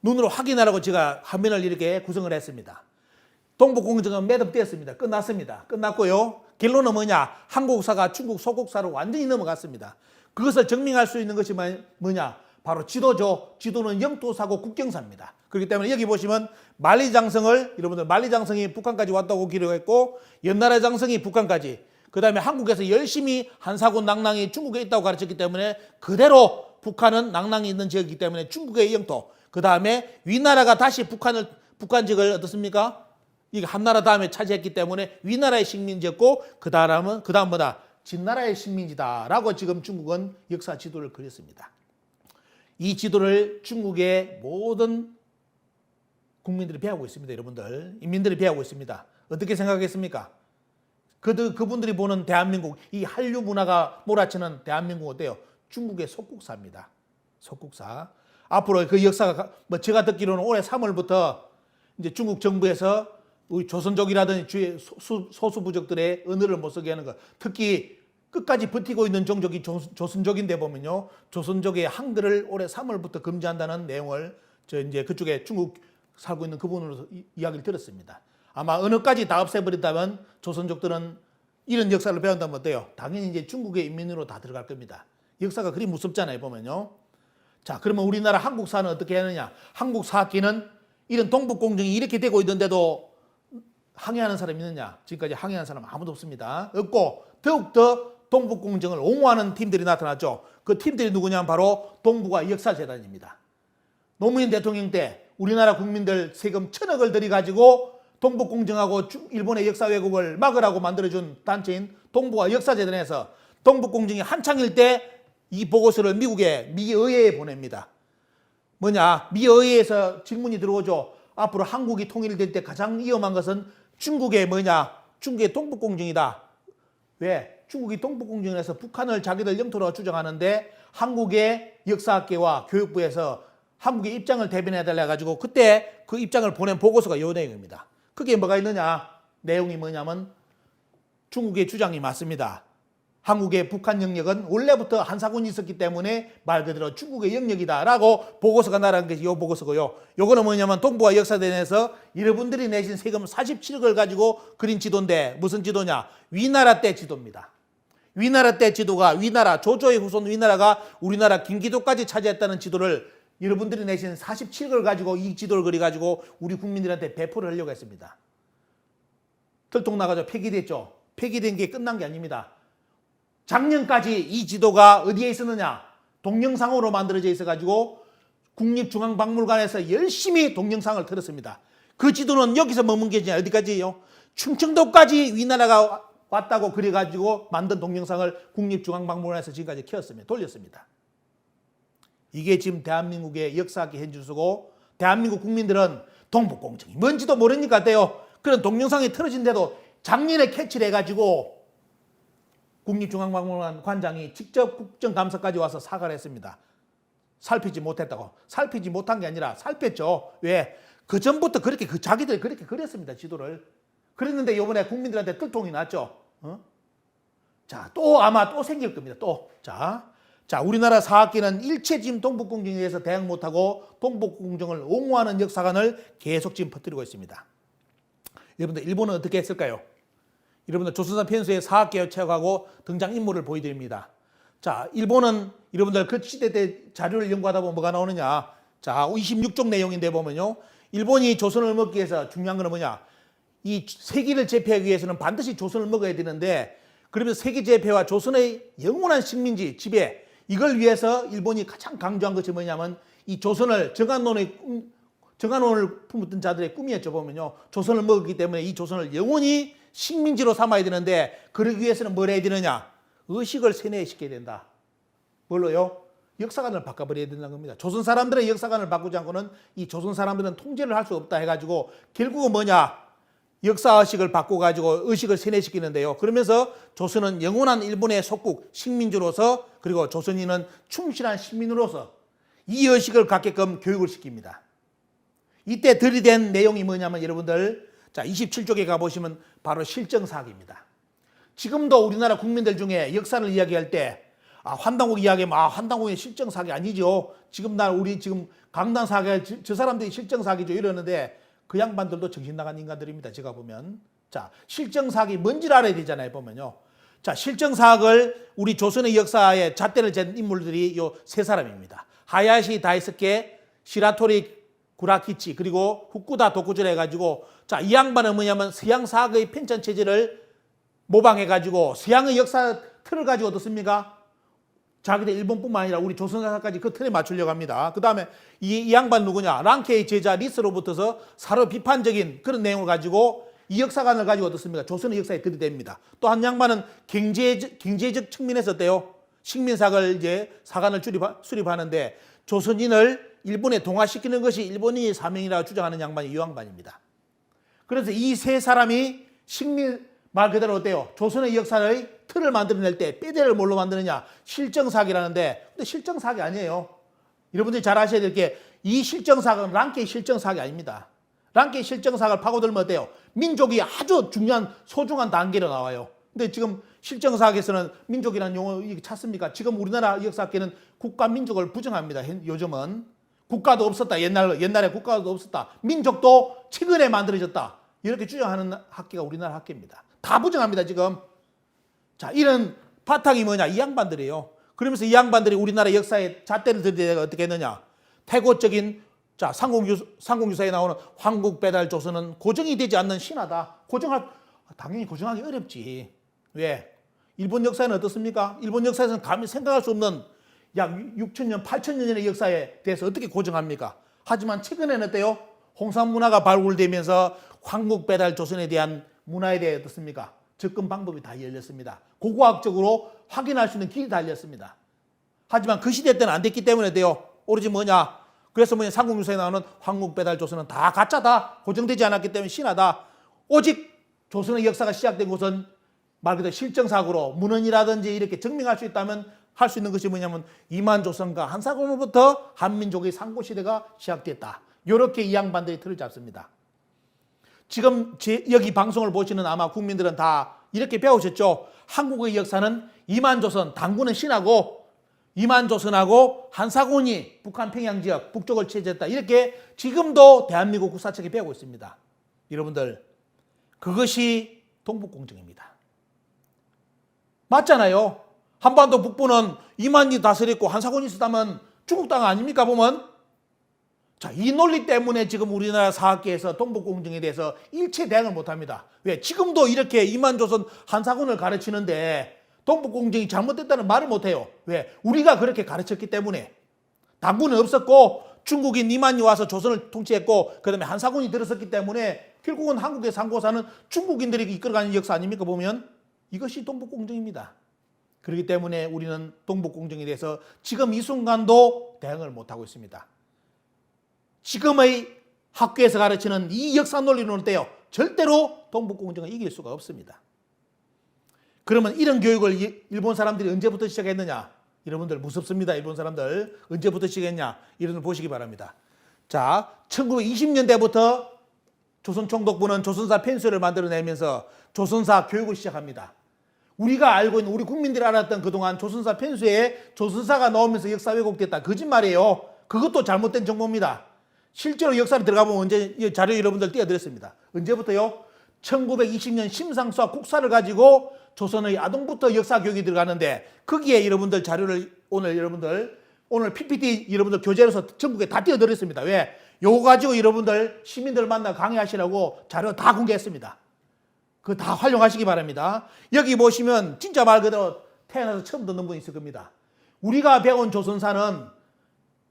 눈으로 확인하라고 제가 화면을 이렇게 구성을 했습니다. 동북공정은 매듭되었습니다. 끝났습니다. 끝났고요. 결론은 뭐냐? 한국사가 중국 속국사로 완전히 넘어갔습니다. 그것을 증명할 수 있는 것이 뭐냐? 바로 지도죠. 지도는 영토사고 국경사입니다. 그렇기 때문에 여기 보시면 만리장성을 여러분들 만리장성이 북한까지 왔다고 기록했고 연나라 장성이 북한까지 그 다음에 한국에서 열심히 한사군 낭랑이 중국에 있다고 가르쳤기 때문에 그대로 북한은 낭랑이 있는 지역이기 때문에 중국의 영토 그 다음에 위나라가 다시 북한 지역을 어떻습니까? 이게 한나라 다음에 차지했기 때문에 위나라의 식민지였고 그 다음 뭐다? 진나라의 식민지다라고 지금 중국은 역사 지도를 그렸습니다. 이 지도를 중국의 모든 국민들이 배우고 있습니다. 여러분들 인민들이 배우고 있습니다. 어떻게 생각했습니까? 그분들이 보는 대한민국 이 한류 문화가 몰아치는 대한민국 어때요? 중국의 속국사입니다. 속국사. 앞으로 그 역사가 제가 듣기로는 올해 3월부터 이제 중국 정부에서 우리 조선족이라든지 소수부족들의 언어를 못 쓰게 하는 것. 특히 끝까지 버티고 있는 종족이 조선족인데 보면요. 조선족의 한글을 올해 3월부터 금지한다는 내용을 저 이제 그쪽에 중국 살고 있는 그분으로서 이야기를 들었습니다. 아마 언어까지 다 없애버린다면 조선족들은 이런 역사를 배운다면 어때요? 당연히 이제 중국의 인민으로 다 들어갈 겁니다. 역사가 그리 무섭잖아요, 보면요. 자, 그러면 우리나라 한국사는 어떻게 하느냐? 한국사학기는 이런 동북공정이 이렇게 되고 있는데도 항해하는 사람이 있느냐? 지금까지 항해하는 사람 아무도 없습니다. 없고 더욱더 동북공정을 옹호하는 팀들이 나타났죠. 그 팀들이 누구냐면 바로 동북아 역사재단입니다. 노무현 대통령 때 우리나라 국민들 세금 1,000억을 들여가지고 동북공정하고 일본의 역사 왜곡을 막으라고 만들어준 단체인 동북아 역사재단에서 동북공정이 한창일 때 이 보고서를 미 의회에 보냅니다. 뭐냐? 미 의회에서 질문이 들어오죠. 앞으로 한국이 통일될 때 가장 위험한 것은 중국의 뭐냐? 중국의 동북공정이다. 왜? 중국이 동북공정에서 북한을 자기들 영토로 주장하는데 한국의 역사학계와 교육부에서 한국의 입장을 대변해달라 가지고 그때 그 입장을 보낸 보고서가 이 내용입니다. 그게 뭐가 있느냐? 내용이 뭐냐면 중국의 주장이 맞습니다. 한국의 북한 영역은 원래부터 한사군이 있었기 때문에 말 그대로 중국의 영역이다라고 보고서가 나라는 것이 이 보고서고요. 요거는 뭐냐면 동북아 역사대에서 여러분들이 내신 세금 47억을 가지고 그린 지도인데 무슨 지도냐? 위나라 때 지도입니다. 위나라 때 지도가 위나라 조조의 후손 위나라가 우리나라 김기도까지 차지했다는 지도를 여러분들이 내신 47억을 가지고 이 지도를 그려가지고 우리 국민들한테 배포를 하려고 했습니다. 들통나가지고 폐기됐죠. 폐기된 게 끝난 게 아닙니다. 작년까지 이 지도가 어디에 있었느냐? 동영상으로 만들어져 있어가지고 국립중앙박물관에서 열심히 동영상을 틀었습니다. 그 지도는 여기서 머문 게 어디까지예요? 충청도까지 위나라가 왔다고 그래가지고 만든 동영상을 국립중앙박물관에서 지금까지 켰습니다. 돌렸습니다. 이게 지금 대한민국의 역사학계 현주소고 대한민국 국민들은 동북공정이 뭔지도 모르니까 어때요? 그런 동영상이 틀어진데도 작년에 캐치를 해가지고 국립중앙박물관 관장이 직접 국정감사까지 와서 사과를 했습니다. 살피지 못했다고. 살피지 못한 게 아니라 살폈죠. 왜? 그 전부터 그렇게 자기들이 그렇게 그렸습니다. 지도를. 그랬는데 이번에 국민들한테 들통이 났죠. 자, 또 아마 또 생길 겁니다. 또. 자, 우리나라 사학계는 일체 지금 동북공정에 대해서 대응 못하고 동북공정을 옹호하는 역사관을 계속 지금 퍼뜨리고 있습니다. 여러분들 일본은 어떻게 했을까요? 여러분들 조선사 편수의 사학계열 체육하고 등장인물을 보여드립니다. 자, 일본은 여러분들 그 시대 때 자료를 연구하다 보면 뭐가 나오느냐. 자, 26쪽 내용인데 보면요. 일본이 조선을 먹기 위해서 중요한 건 뭐냐. 이 세기를 제패하기 위해서는 반드시 조선을 먹어야 되는데 그러면서 세계 제패와 조선의 영원한 식민지 지배 이걸 위해서 일본이 가장 강조한 것이 뭐냐면 이 조선을 정한론을 품었던 자들의 꿈이었죠. 보면요. 조선을 먹었기 때문에 이 조선을 영원히 식민지로 삼아야 되는데 그러기 위해서는 뭘 해야 되느냐? 의식을 세뇌시켜야 된다. 뭘로요? 역사관을 바꿔버려야 된다는 겁니다. 조선 사람들의 역사관을 바꾸지 않고는 이 조선 사람들은 통제를 할 수 없다 해가지고 결국은 뭐냐? 역사의식을 바꿔가지고 의식을 세뇌시키는데요. 그러면서 조선은 영원한 일본의 속국 식민지로서 그리고 조선인은 충실한 시민으로서 이 의식을 갖게끔 교육을 시킵니다. 이때 들이댄 내용이 뭐냐면 여러분들, 자 27쪽에 가보시면 바로 실정사학입니다. 지금도 우리나라 국민들 중에 역사를 이야기할 때 환단국 이야기하면 환단국이 실정사학이 아니죠. 우리 지금 강단사학이 저 사람들이 실정사학이죠 이러는데 그 양반들도 정신 나간 인간들입니다. 제가 보면. 자, 실정사학이 뭔지를 알아야 되잖아요. 보면요. 자, 실정사학을 우리 조선의 역사에 잣대를 잰 인물들이 요 세 사람입니다. 하야시 다이스케, 시라토리 구라키치, 그리고 후쿠다 도쿠즈라 해가지고, 자, 이 양반은 뭐냐면 서양 사학의 편찬 체제를 모방해가지고 서양의 역사 틀을 가지고 어떻습니까? 자기들 일본뿐만 아니라 우리 조선사까지 그 틀에 맞추려고 합니다. 그 다음에 이 양반 누구냐? 랑케의 제자 리스로부터서 사로 비판적인 그런 내용을 가지고 이 역사관을 가지고 어떻습니까? 조선의 역사에 들이댑니다. 또 한 양반은 경제적 측면에서 어때요? 식민사학을 이제 사관을 수립하는데 조선인을 일본에 동화시키는 것이 일본인의 사명이라고 주장하는 양반이 이 양반입니다. 그래서 이 세 사람이 말 그대로 어때요? 조선의 역사의 틀을 만들어낼 때 빼대를 뭘로 만드느냐? 실정사학이라는데, 근데 실정사학이 아니에요. 여러분들이 잘 아셔야 될 게 이 실정사학은 랑케의 실정사학이 아닙니다. 랑케의 실정사학을 파고들면 어때요? 민족이 아주 중요한 소중한 단계로 나와요. 근데 지금 실정사학에서는 민족이라는 용어 찾습니까? 지금 우리나라 역사학계는 국가 민족을 부정합니다. 요즘은 국가도 없었다. 옛날에 국가도 없었다. 민족도 최근에 만들어졌다. 이렇게 주장하는 학계가 우리나라 학계입니다. 다 부정합니다, 지금. 자, 이런 바탕이 뭐냐? 이 양반들이에요. 그러면서 이 양반들이 우리나라 역사에 잣대를 들이대가 어떻게 했느냐? 태고적인, 자, 상공유사에 나오는 황국배달 조선은 고정이 되지 않는 신화다. 당연히 고정하기 어렵지. 왜? 일본 역사는 어떻습니까? 일본 역사에서는 감히 생각할 수 없는 약 6천년, 8천년 전의 역사에 대해서 어떻게 고정합니까? 하지만 최근에는 어때요? 홍산 문화가 발굴되면서 황국배달 조선에 대한 문화에 대해 어떻습니까? 접근 방법이 다 열렸습니다. 고고학적으로 확인할 수 있는 길이 다 열렸습니다. 하지만 그 시대 때는 안 됐기 때문에 돼요. 오로지 뭐냐? 그래서 상공유사에 나오는 황국배달 조선은 다 가짜다. 고정되지 않았기 때문에 신화다. 오직 조선의 역사가 시작된 곳은 말 그대로 실정사학으로 문헌이라든지 이렇게 증명할 수 있다면 할 수 있는 것이 뭐냐면 이만조선과 한사건으로부터 한민족의 상고시대가 시작됐다. 이렇게 이 양반들이 틀을 잡습니다. 지금 여기 방송을 보시는 아마 국민들은 다 이렇게 배우셨죠. 한국의 역사는 이만조선, 당군은 신하고 이만조선하고 한사곤이 북한 평양 지역 북쪽을 차지했다. 이렇게 지금도 대한민국 국사책에 배우고 있습니다. 여러분들, 그것이 동북공정입니다. 맞잖아요. 한반도 북부는 이만이 다스렸고 한사곤이 있었다면 중국 땅 아닙니까 보면? 자, 이 논리 때문에 지금 우리나라 사학계에서 동북공정에 대해서 일체 대응을 못합니다. 왜? 지금도 이렇게 이만조선 한사곤을 가르치는데 동북공정이 잘못됐다는 말을 못해요. 왜? 우리가 그렇게 가르쳤기 때문에. 당군은 없었고 중국인 이만이 와서 조선을 통치했고 그 다음에 한사곤이 들어섰기 때문에 결국은 한국의 상고사는 중국인들이 이끌어가는 역사 아닙니까 보면? 이것이 동북공정입니다. 그렇기 때문에 우리는 동북공정에 대해서 지금 이 순간도 대응을 못하고 있습니다. 지금의 학교에서 가르치는 이 역사 논리는 어때요? 절대로 동북공정을 이길 수가 없습니다. 그러면 이런 교육을 일본 사람들이 언제부터 시작했느냐? 여러분들 무섭습니다. 일본 사람들 언제부터 시작했냐? 이런 걸 보시기 바랍니다. 자, 1920년대부터 조선총독부는 조선사 편수를 만들어내면서 조선사 교육을 시작합니다. 우리가 알고 있는 우리 국민들이 알았던 그동안 조선사 편수에 조선사가 나오면서 역사 왜곡됐다. 거짓말이에요. 그것도 잘못된 정보입니다. 실제로 역사를 들어가 보면 언제 자료 여러분들 띄워드렸습니다. 언제부터요? 1920년 심상수와 국사를 가지고 조선의 아동부터 역사 교육이 들어가는데 거기에 여러분들 자료를 오늘 PPT 여러분들 교재로서 전국에 다 띄워드렸습니다. 왜? 요거 가지고 여러분들 시민들 만나 강의하시라고 자료 다 공개했습니다. 그거 다 활용하시기 바랍니다. 여기 보시면 진짜 말 그대로 태어나서 처음 듣는 분이 있을 겁니다. 우리가 배운 조선사는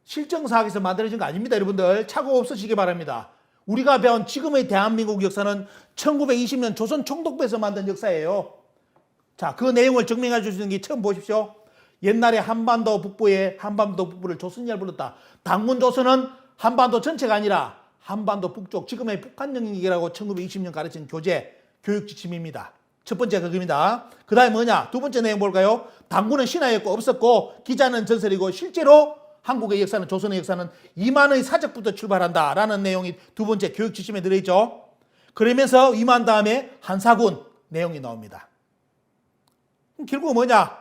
실정사학에서 만들어진 거 아닙니다. 여러분들 착오 없으시기 바랍니다. 우리가 배운 지금의 대한민국 역사는 1920년 조선 총독부에서 만든 역사예요. 자, 그 내용을 증명해 줄 수 있는 게 처음 보십시오. 옛날에 한반도 북부를 조선이라 불렀다. 당군 조선은 한반도 전체가 아니라 한반도 북쪽, 지금의 북한 영역이라고 1920년 가르친 교재, 교육 지침입니다. 첫 번째가 그겁니다. 그 다음에 뭐냐? 두 번째 내용 볼까요? 당군은 신화였고 없었고 기자는 전설이고 실제로 한국의 역사는, 조선의 역사는 이만의 사적부터 출발한다라는 내용이 두 번째 교육 지침에 들어있죠. 그러면서 임한 다음에 한사군 내용이 나옵니다. 결국 뭐냐?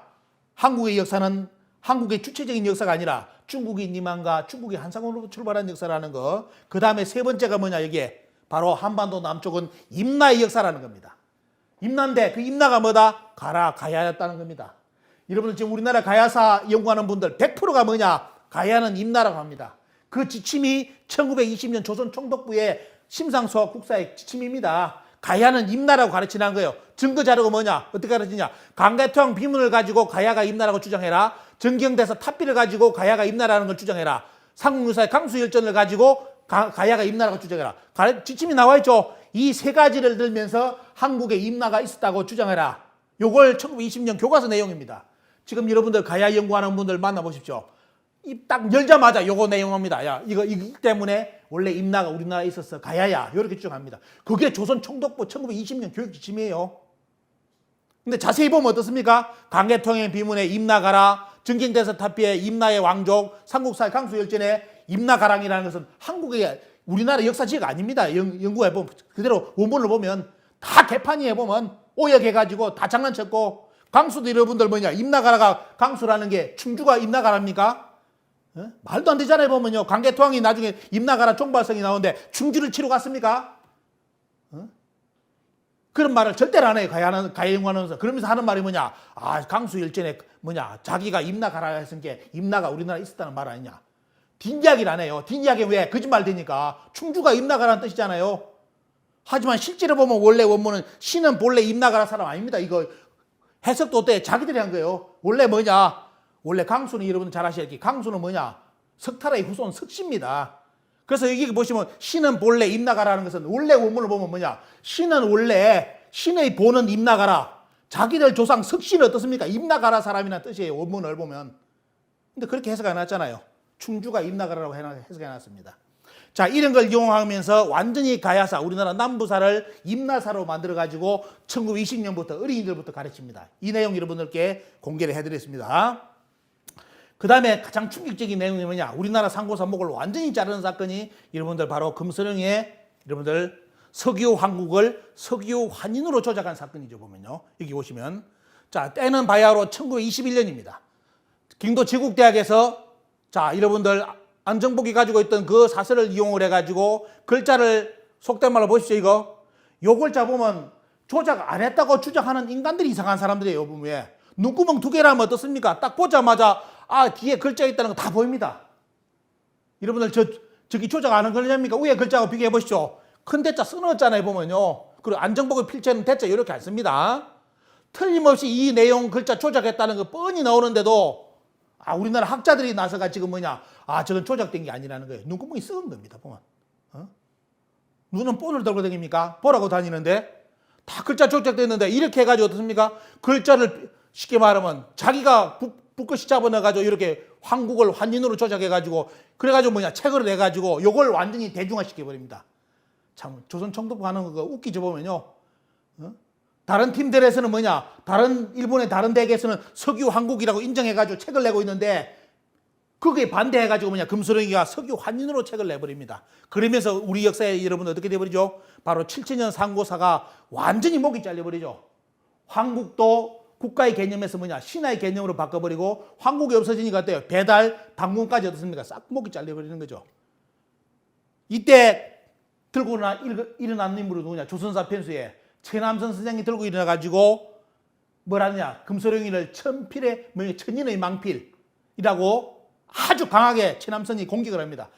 한국의 역사는 한국의 주체적인 역사가 아니라 중국인 임한과 중국의 한사군으로 출발한 역사라는 거. 그 다음에 세 번째가 뭐냐? 여기에 바로 한반도 남쪽은 임나의 역사라는 겁니다. 임나인데 그 임나가 뭐다? 가야였다는 겁니다. 여러분들 지금 우리나라 가야사 연구하는 분들 100%가 뭐냐? 가야는 임나라고 합니다. 그 지침이 1920년 조선 총독부의 심상수학 국사의 지침입니다. 가야는 임나라고 가르치는 거예요. 증거 자료가 뭐냐? 어떻게 가르치냐? 강개토항 비문을 가지고 가야가 임나라고 주장해라. 정경대서 탑비를 가지고 가야가 임나라는 걸 주장해라. 삼국유사의 강수열전을 가지고 가야가 임나라고 주장해라. 지침이 나와 있죠. 이 세 가지를 들면서 한국에 임나가 있었다고 주장해라. 요걸 1920년 교과서 내용입니다. 지금 여러분들 가야 연구하는 분들 만나보십시오. 입 딱 열자마자 요거 내용입니다. 야, 이거 때문에 원래 임나가 우리나라에 있었어. 가야야. 이렇게 주장합니다. 그게 조선 총독부 1920년 교육 지침이에요. 근데 자세히 보면 어떻습니까? 강개통의 비문에 임나가라, 정경대서 탑비에 임나의 왕족, 삼국사의 강수열전에 임나가랑이라는 것은 한국의 우리나라 역사지가 아닙니다. 연구해보면 그대로 원본을 보면 다 개판이에 보면 오역해가지고 다 장난쳤고, 강수도 여러분들 뭐냐, 임나가라가 강수라는 게 충주가 임나가랍니까? 말도 안 되잖아요. 보면요, 강개토항이 나중에 임나가라 종발성이 나오는데 충주를 치러 갔습니까? 그런 말을 절대로 안 해요. 가야 연구하면서. 그러면서 하는 말이 뭐냐, 강수열전에 자기가 임나가라 했은 게 임나가 우리나라에 있었다는 말 아니냐. 뒷이야기를 안 해요. 뒷이야기 왜? 거짓말 되니까. 충주가 임나가라는 뜻이잖아요. 하지만 실제로 보면 원래 원문은 신은 본래 임나가라 사람 아닙니다. 이거 해석도 어때? 자기들이 한 거예요. 원래 뭐냐? 원래 강수는 여러분 잘 아시겠지. 강수는 뭐냐? 석타라의 후손 석씨입니다. 그래서 여기 보시면 신은 본래 임나가라는 것은 원래 원문을 보면 뭐냐? 신은 원래 신의 본은 임나가라. 자기들 조상 석씨는 어떻습니까? 임나가라 사람이라는 뜻이에요. 원문을 보면. 근데 그렇게 해석 안 했잖아요. 충주가 임나가라라고 해석해놨습니다. 자, 이런 걸 이용하면서 완전히 가야사, 우리나라 남부사를 임나사로 만들어가지고 1920년부터 어린이들부터 가르칩니다. 이 내용 여러분들께 공개를 해드렸습니다. 그 다음에 가장 충격적인 내용이 뭐냐? 우리나라 상고사목을 완전히 자르는 사건이 여러분들 바로 금서령의 여러분들 석유 황국을 석유 환인으로 조작한 사건이죠. 보면요. 여기 보시면. 자, 때는 바야흐로 1921년입니다. 경도 제국대학에서 자, 여러분들 안정복이 가지고 있던 그 사설을 이용을 해가지고 글자를 속된 말로 보십시오. 이거 요 글자 보면 조작 안 했다고 주장하는 인간들이 이상한 사람들이에요. 보면 눈구멍 두 개라면 어떻습니까? 딱 보자마자 뒤에 글자 있다는 거 다 보입니다. 여러분들 저기 조작 안 한 글자입니까? 위에 글자하고 비교해 보십시오. 큰 대자 써넣었잖아요. 보면요. 그리고 안정복의 필체는 대자 이렇게 안 씁니다. 틀림없이 이 내용 글자 조작했다는 거 뻔히 나오는데도 우리나라 학자들이 나서가 지금 저건 조작된 게 아니라는 거예요. 눈구멍이 썩은 겁니다. 보면. 눈은 본을 들고 다닙니까? 보라고 다니는데 다 글자 조작됐는데 이렇게 해가지고 어떻습니까? 글자를 쉽게 말하면 자기가 붓글씨 잡아넣어가지고 이렇게 한국을 환인으로 조작해가지고 그래가지고 책을 내가지고 요걸 완전히 대중화시켜버립니다. 참 조선 총독부 하는 거 웃기죠. 보면요. 다른 팀들에서는 다른 일본의 다른 대학에서는 석유 한국이라고 인정해가지고 책을 내고 있는데 거기에 반대해가지고 금수령이가 석유 환인으로 책을 내버립니다. 그러면서 우리 역사에 여러분 어떻게 돼버리죠? 바로 7천년 상고사가 완전히 목이 잘려버리죠. 황국도 국가의 개념에서 신하의 개념으로 바꿔버리고 황국이 없어지니까 어때요? 배달, 당군까지 어떻습니까? 싹 목이 잘려버리는 거죠. 이때 들고 일어난 인물이 누구냐? 조선사 편수에 최남선 선생이 들고 일어나가지고 뭐라느냐? 금소령이를 천인의 망필이라고 아주 강하게 최남선이 공격을 합니다.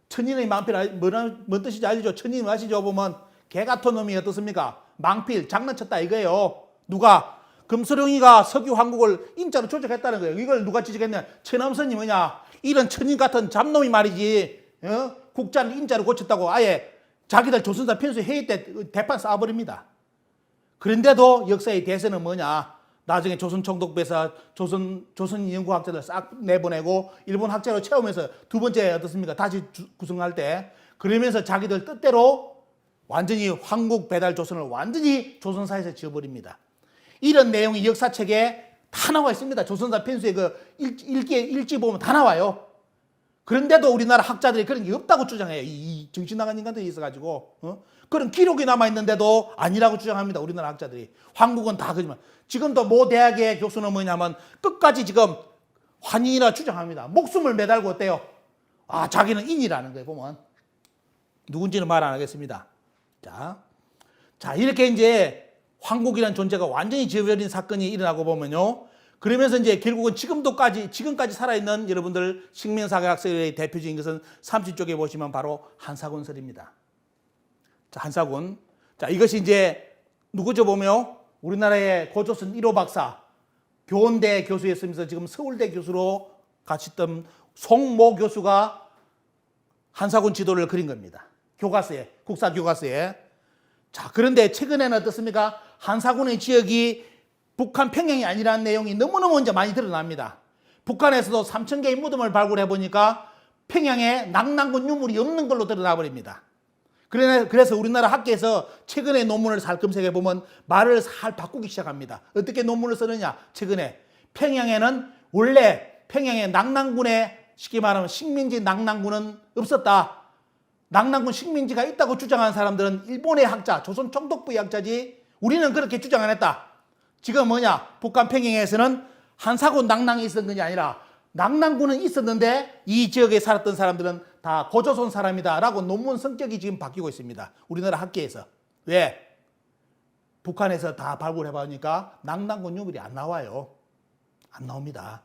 천인의 망필, 뭔 뜻인지 알죠? 천인 아시죠? 보면 개 같은 놈이 어떻습니까? 망필, 장난쳤다 이거예요. 누가? 금소령이가 석유 황국을 인자로 조작했다는 거예요. 이걸 누가 지적했냐? 최남선이 이런 천인 같은 잡놈이 말이지. 국자를 인자로 고쳤다고 아예 자기들 조선사 편수 회의 때 대판 쏴버립니다. 그런데도 역사의 대세는 나중에 조선 총독부에서 조선 연구학자들 싹 내보내고 일본 학자로 채우면서 두 번째 어떻습니까? 다시 구성할 때 그러면서 자기들 뜻대로 완전히 황국 배달 조선을 완전히 조선사에서 지어버립니다. 이런 내용이 역사책에 다 나와 있습니다. 조선사 편수의 그 일지 보면 다 나와요. 그런데도 우리나라 학자들이 그런 게 없다고 주장해요. 이 정신 나간 인간들이 있어가지고 그런 기록이 남아있는데도 아니라고 주장합니다. 우리나라 학자들이. 한국은 다 그지만 지금도 모 대학의 교수는 뭐냐면 끝까지 지금 환인이라 주장합니다. 목숨을 매달고 어때요? 아, 자기는 인이라는 거예요. 보면 누군지는 말 안 하겠습니다. 자 이렇게 이제 황국이라는 존재가 완전히 지워버린 사건이 일어나고 보면요. 그러면서 이제 결국은 지금까지 살아있는 여러분들 식민사회학설의 대표적인 것은 30쪽에 보시면 바로 한사군설입니다. 자, 한사군. 자, 이것이 이제 누구죠 보면 우리나라의 고조선 1호 박사, 교원대 교수였으면서 지금 서울대 교수로 가셨던 송모 교수가 한사군 지도를 그린 겁니다. 교과서에, 국사 교과서에. 자, 그런데 최근에는 어떻습니까? 한사군의 지역이 북한 평양이 아니라는 내용이 너무너무 이제 많이 드러납니다. 북한에서도 3,000개의 무덤을 발굴해 보니까 평양에 낙랑군 유물이 없는 걸로 드러나 버립니다. 그래서 우리나라 학계에서 최근에 논문을 살금색해 보면 말을 살 바꾸기 시작합니다. 어떻게 논문을 쓰느냐? 최근에 평양에는 원래 평양의 낙랑군에 쉽게 말하면 식민지 낙랑군은 없었다. 낙랑군 식민지가 있다고 주장하는 사람들은 일본의 학자, 조선 총독부의 학자지 우리는 그렇게 주장 안 했다. 지금 뭐냐? 북한 평양에서는 한사군 낙랑이 있었던 것이 아니라 낙랑군은 있었는데 이 지역에 살았던 사람들은 다 고조선 사람이다 라고 논문 성격이 지금 바뀌고 있습니다. 우리나라 학계에서. 왜? 북한에서 다 발굴해 보니까 낙랑군 유물이 안 나와요. 안 나옵니다.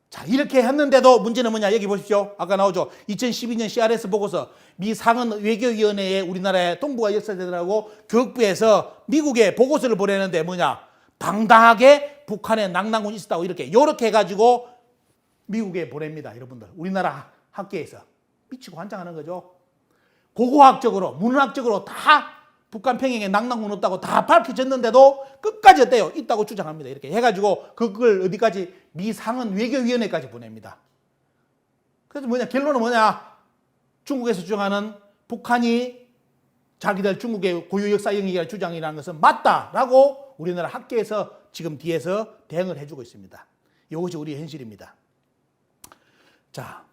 자, 이렇게 했는데도 문제는 뭐냐? 여기 보십시오. 아까 나오죠. 2012년 CRS 보고서 미 상원 외교위원회에 우리나라의 동북아 역사대들하고 교육부에서 미국에 보고서를 보내는데 뭐냐? 당당하게 북한에 낙랑군이 있었다고 이렇게 해가지고 미국에 보냅니다. 여러분들. 우리나라 학계에서. 미치고 환장하는 거죠. 고고학적으로, 문학적으로 다 북한 평양에 낙랑군 없다고 다 밝혀졌는데도 끝까지 어때요? 있다고 주장합니다. 이렇게 해가지고 그걸 어디까지? 미 상원 외교위원회까지 보냅니다. 그래서 뭐냐? 결론은 뭐냐? 중국에서 주장하는 북한이 자기들 중국의 고유 역사 영역이라는 주장이라는 것은 맞다라고 우리나라 학계에서 지금 뒤에서 대응을 해주고 있습니다. 이것이 우리의 현실입니다. 자,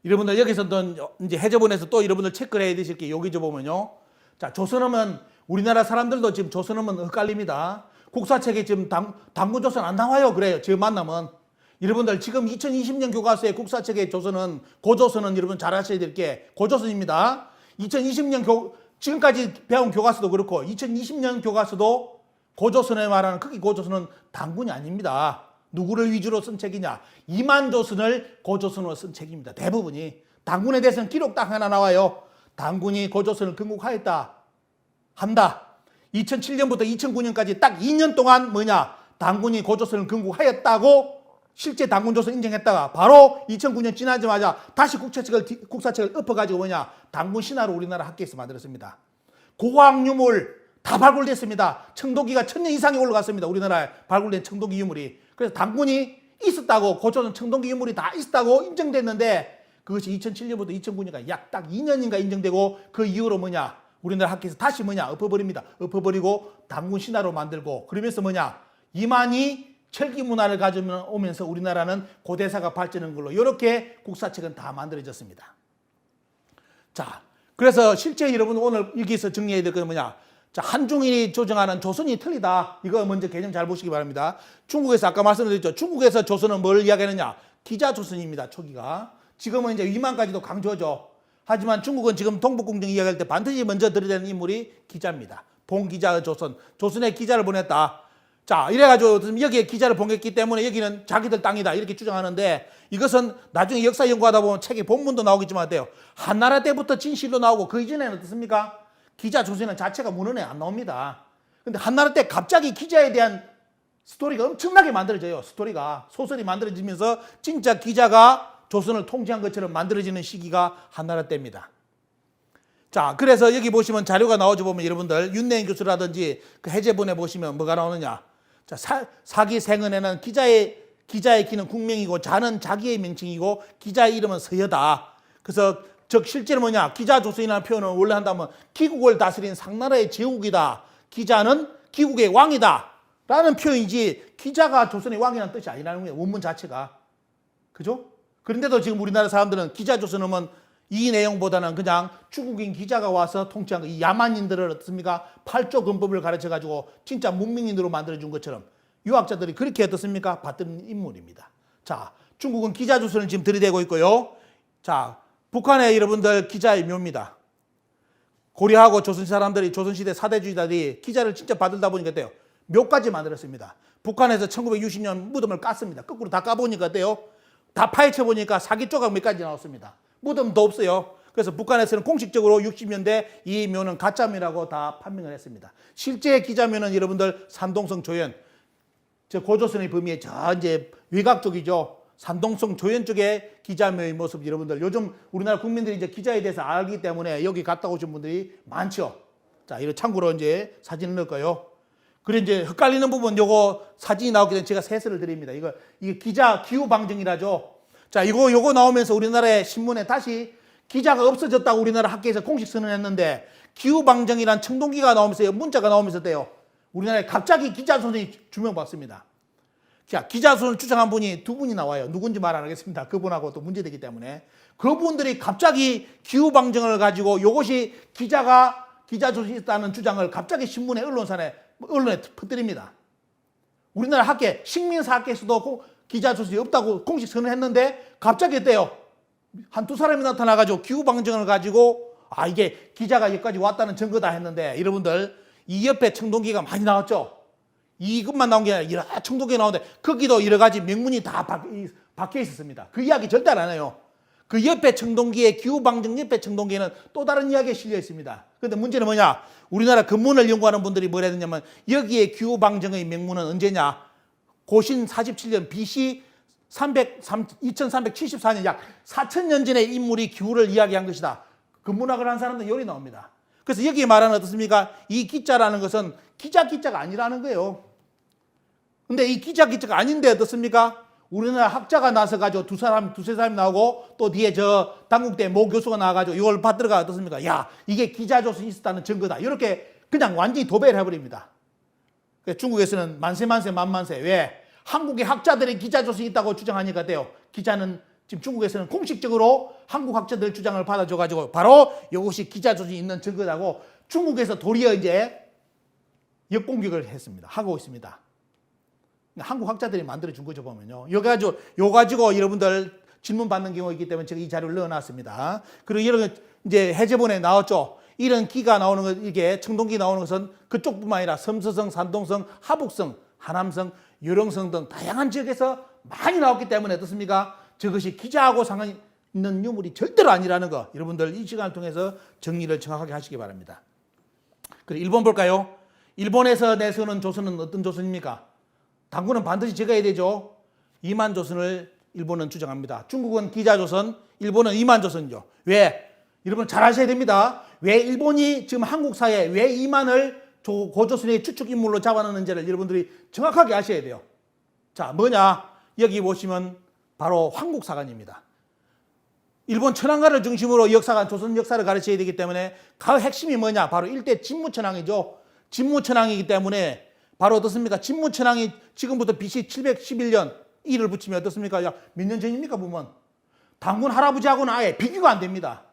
여러분들 여기서도 이제 해저본에서 또 여러분들 체크를 해야 되실 게 여기죠 보면요. 자, 조선어면 우리나라 사람들도 지금 조선어면 헷갈립니다. 국사책에 지금 당군조선 안 나와요. 그래요. 지금 만나면. 여러분들 지금 2020년 교과서에 국사책의 조선은 고조선은 여러분 잘 아셔야 될 게 고조선입니다. 2020년 지금까지 배운 교과서도 그렇고 2020년 교과서도 고조선에 말하는 크기 고조선은 당군이 아닙니다. 누구를 위주로 쓴 책이냐? 이만조선을 고조선으로 쓴 책입니다. 대부분이. 당군에 대해서는 기록 딱 하나 나와요. 당군이 고조선을 건국하였다. 한다. 2007년부터 2009년까지 딱 2년 동안 뭐냐? 당군이 고조선을 건국하였다고 실제 당군조선 인정했다가 바로 2009년 지나자마자 다시 국사책을 엎어가지고 뭐냐? 당군 신화로 우리나라 학계에서 만들었습니다. 고고학유물 다 발굴됐습니다. 청도기가 1000년 이상이 올라갔습니다. 우리나라에 발굴된 청도기 유물이. 그래서 당군이 있었다고, 고조선 청동기 유물이 다 있었다고 인정됐는데 그것이 2007년부터 2009년까지 약 딱 2년인가 인정되고 그 이후로 뭐냐? 우리나라 학계에서 다시 뭐냐? 엎어버립니다. 엎어버리고 당군 신화로 만들고 그러면서 뭐냐? 이만희 철기 문화를 가져오면서 우리나라는 고대사가 발전한 걸로 이렇게 국사책은 다 만들어졌습니다. 자, 그래서 실제 여러분 오늘 여기서 정리해야 될 건 뭐냐? 자, 한중일이 조정하는 조선이 틀리다. 이거 먼저 개념 잘 보시기 바랍니다. 중국에서 아까 말씀드렸죠. 중국에서 조선은 뭘 이야기하느냐? 기자조선입니다. 초기가. 지금은 이제 위만까지도 강조죠. 하지만 중국은 지금 동북공정 이야기할 때 반드시 먼저 들어야 되는 인물이 기자입니다. 봉기자 조선. 조선에 기자를 보냈다. 자, 이래가지고 여기에 기자를 보냈기 때문에 여기는 자기들 땅이다. 이렇게 주장하는데 이것은 나중에 역사 연구하다 보면 책에 본문도 나오겠지만 어때요? 한나라 때부터 진실로 나오고 그 이전에는 어떻습니까? 기자 조선은 자체가 문헌에 안 나옵니다. 근데 한나라 때 갑자기 기자에 대한 스토리가 엄청나게 만들어져요. 스토리가. 소설이 만들어지면서 진짜 기자가 조선을 통치한 것처럼 만들어지는 시기가 한나라 때입니다. 자, 그래서 여기 보시면 자료가 나오죠. 보면 여러분들 윤내인 교수라든지 그 해제본에 보시면 뭐가 나오느냐. 자, 사기생은에는 기자의 기는 국명이고 자는 자기의 명칭이고 기자의 이름은 서여다. 그래서 즉 실제로 뭐냐? 기자조선이라는 표현을 원래 한다면 기국을 다스린 상나라의 제국이다. 기자는 기국의 왕이다. 라는 표현이지 기자가 조선의 왕이라는 뜻이 아니라는 거예요. 원문 자체가. 그죠? 그런데도 지금 우리나라 사람들은 기자조선 하면 이 내용보다는 그냥 중국인 기자가 와서 통치한 이 야만인들을 어떻습니까? 8조 근법을 가르쳐가지고 진짜 문명인으로 만들어준 것처럼 유학자들이 그렇게 어떻습니까? 받던 인물입니다. 자, 중국은 기자조선을 지금 들이대고 있고요. 자, 북한의 여러분들 기자의 묘입니다. 고려하고 조선 사람들이 조선시대 사대주의자들이 기자를 진짜 받으다 보니까 어때요? 묘까지 만들었습니다. 북한에서 1960년 무덤을 깠습니다. 거꾸로 다 까보니까 어때요? 다 파헤쳐보니까 사기 조각 몇 가지 나왔습니다. 무덤도 없어요. 그래서 북한에서는 공식적으로 60년대 이 묘는 가짜묘라고 다 판명을 했습니다. 실제 기자묘는 여러분들 산동성 조연, 저 고조선의 범위에 저 이제 외곽 쪽이죠. 산동성 조연 쪽의 기자묘의 모습 여러분들 요즘 우리나라 국민들이 이제 기자에 대해서 알기 때문에 여기 갔다 오신 분들이 많죠. 자, 이거 참고로 이제 사진을 넣을까요? 그래 이제 헷갈리는 부분 요거 사진이 나오기 전에 제가 세수를 드립니다. 이게 기자 기후 방정이라죠. 자, 요거 나오면서 우리나라의 신문에 다시 기자가 없어졌다고 우리나라 학계에서 공식 선언했는데 기후 방정이란 청동기가 나오면서 문자가 나오면서 때요. 우리나라에 갑자기 기자손이 주명받습니다. 자, 기자손을 주장한 분이 두 분이 나와요. 누군지 말 안 하겠습니다. 그분하고 또 문제되기 때문에. 그분들이 갑자기 기후 방정을 가지고 이것이 기자가 기자손이 있다는 주장을 갑자기 신문에 언론에 퍼뜨립니다. 우리나라 학계, 식민사 학계에서도 기자조선이 없다고 공식 선언했는데 갑자기 어때요? 한두 사람이 나타나가지고 기후 방정을 가지고 이게 기자가 여기까지 왔다는 증거다 했는데 여러분들 이 옆에 청동기가 많이 나왔죠? 이것만 나온 게 아니라 여러 청동기가 나오는데 거기도 여러 가지 명문이 다 박혀 있었습니다. 그 이야기 절대 안 해요. 그 옆에 청동기에 기후 방정 옆에 청동기에는 또 다른 이야기가 실려 있습니다. 그런데 문제는 뭐냐? 우리나라 근문을 연구하는 분들이 뭐라 했냐면 여기에 기후 방정의 명문은 언제냐? 고신 47년 BC 2374년 약 4000년 전의 인물이 기후를 이야기한 것이다. 근문학을 한 사람들은 여기 나옵니다. 그래서 여기에 말하는 어떻습니까? 이 기자라는 것은 기자가 아니라는 거예요. 근데 이 기자가 아닌데 어떻습니까? 우리나라 학자가 나서가지고 두세 사람이 나오고 또 뒤에 저 당국대 모 교수가 나와가지고 이걸 받들어가 어떻습니까? 야, 이게 기자조선이 있었다는 증거다. 이렇게 그냥 완전히 도배를 해버립니다. 중국에서는 만세. 왜? 한국의 학자들이 기자조선이 있다고 주장하니까 돼요. 기자는 지금 중국에서는 공식적으로 한국 학자들 주장을 받아줘가지고 바로 이것이 기자조선이 있는 증거라고 중국에서 도리어 이제 역공격을 했습니다. 하고 있습니다. 한국 학자들이 만들어준 거죠, 보면요. 요 가지고 여러분들 질문 받는 경우가 있기 때문에 제가 이 자료를 넣어놨습니다. 그리고 이런 이제 해제본에 나왔죠. 이런 기가 나오는 것, 이게 청동기 나오는 것은 그쪽뿐만 아니라 섬서성, 산동성, 하북성, 하남성, 유령성 등 다양한 지역에서 많이 나왔기 때문에 어떻습니까? 저것이 기자하고 상관 있는 유물이 절대로 아니라는 거 여러분들 이 시간을 통해서 정리를 정확하게 하시기 바랍니다. 그리고 일본 볼까요? 일본에서 내세우는 조선은 어떤 조선입니까? 당군은 반드시 적어야 되죠. 이만조선을 일본은 주장합니다. 중국은 기자조선, 일본은 이만조선이죠. 왜? 여러분 잘 아셔야 됩니다. 왜 일본이 지금 한국 사회에 왜 이만을 고조선의 추측 인물로 잡아넣는지를 여러분들이 정확하게 아셔야 돼요. 자, 뭐냐? 여기 보시면 바로 황국사관입니다. 일본 천황가를 중심으로 조선 역사를 가르쳐야 되기 때문에 그 핵심이 뭐냐? 바로 일대 진무천황이죠. 진무천황이기 때문에 바로 어떻습니까? 진무천황이 지금부터 BC 711년 이를 붙이면 어떻습니까? 야, 몇 년 전입니까? 보면 당군 할아버지하고는 아예 비교가 안 됩니다.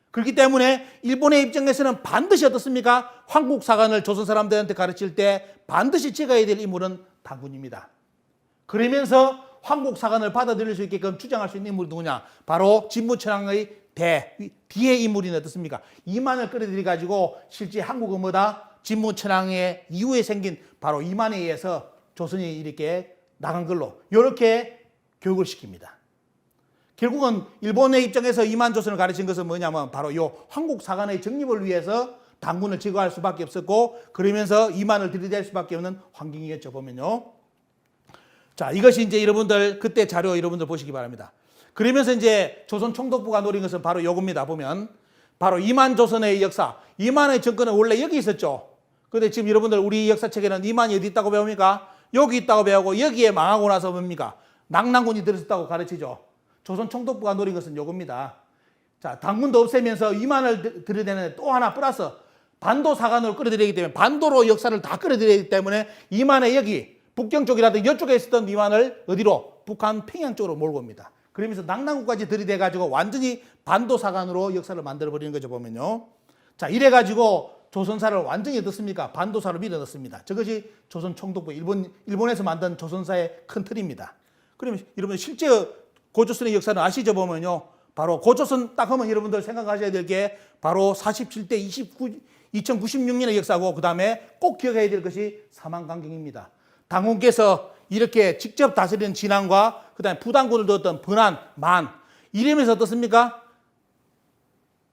그렇기 때문에 일본의 입장에서는 반드시 어떻습니까? 황국사관을 조선 사람들한테 가르칠 때 반드시 찍어야 될 인물은 당군입니다. 그러면서 황국사관을 받아들일 수 있게끔 주장할 수 있는 인물이 누구냐? 바로 진무천황의 뒤의 인물이 어떻습니까? 이만을 끌어들여가지고 실제 한국은 뭐다? 진무천황의 이후에 생긴 바로 이만에 의해서 조선이 이렇게 나간 걸로 이렇게 교육을 시킵니다. 결국은 일본의 입장에서 이만조선을 가르친 것은 뭐냐면 바로 이 황국사관의 정립을 위해서 당군을 제거할 수밖에 없었고 그러면서 이만을 들이댈 수밖에 없는 환경이었죠. 보면요. 자, 이것이 이제 여러분들 그때 자료 여러분들 보시기 바랍니다. 그러면서 이제 조선 총독부가 노린 것은 바로 요겁니다. 보면 바로 이만조선의 역사. 이만의 정권은 원래 여기 있었죠. 그런데 지금 여러분들 우리 역사책에는 이만이 어디 있다고 배웁니까? 여기 있다고 배우고 여기에 망하고 나서 뭡니까? 낙랑군이 들었다고 가르치죠. 조선 총독부가 노린 것은 요겁니다. 자, 당군도 없애면서 이만을 들여대는 또 하나 플러스 반도 사관으로 끌어들이기 때문에 반도로 역사를 다 끌어들이기 때문에 이만의 여기 북경 쪽이라든지 이쪽에 있었던 이만을 어디로? 북한 평양 쪽으로 몰고 옵니다. 그러면서 낙랑구까지 들이대가지고 완전히 반도사관으로 역사를 만들어버리는 거죠, 보면요. 자, 이래가지고 조선사를 완전히 어떻습니까? 반도사로 밀어넣습니다. 저것이 조선 총독부, 일본에서 만든 조선사의 큰 틀입니다. 그러면 여러분 실제 고조선의 역사는 아시죠? 보면요. 바로 고조선 딱 하면 여러분들 생각하셔야 될 게 바로 47대 2096년의 역사고, 그 다음에 꼭 기억해야 될 것이 사망강경입니다. 당군께서 이렇게 직접 다스리는 진안과 그 다음에 부당군을 두었던 번안, 만, 이러면서 어떻습니까?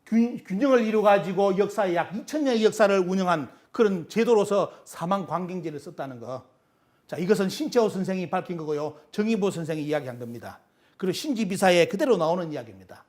균형을 이루어가지고 역사의 약 2000년의 역사를 운영한 그런 제도로서 사망관경제를 썼다는 거. 자, 이것은 신채호 선생이 밝힌 거고요. 정의보 선생이 이야기한 겁니다. 그리고 신지비사에 그대로 나오는 이야기입니다.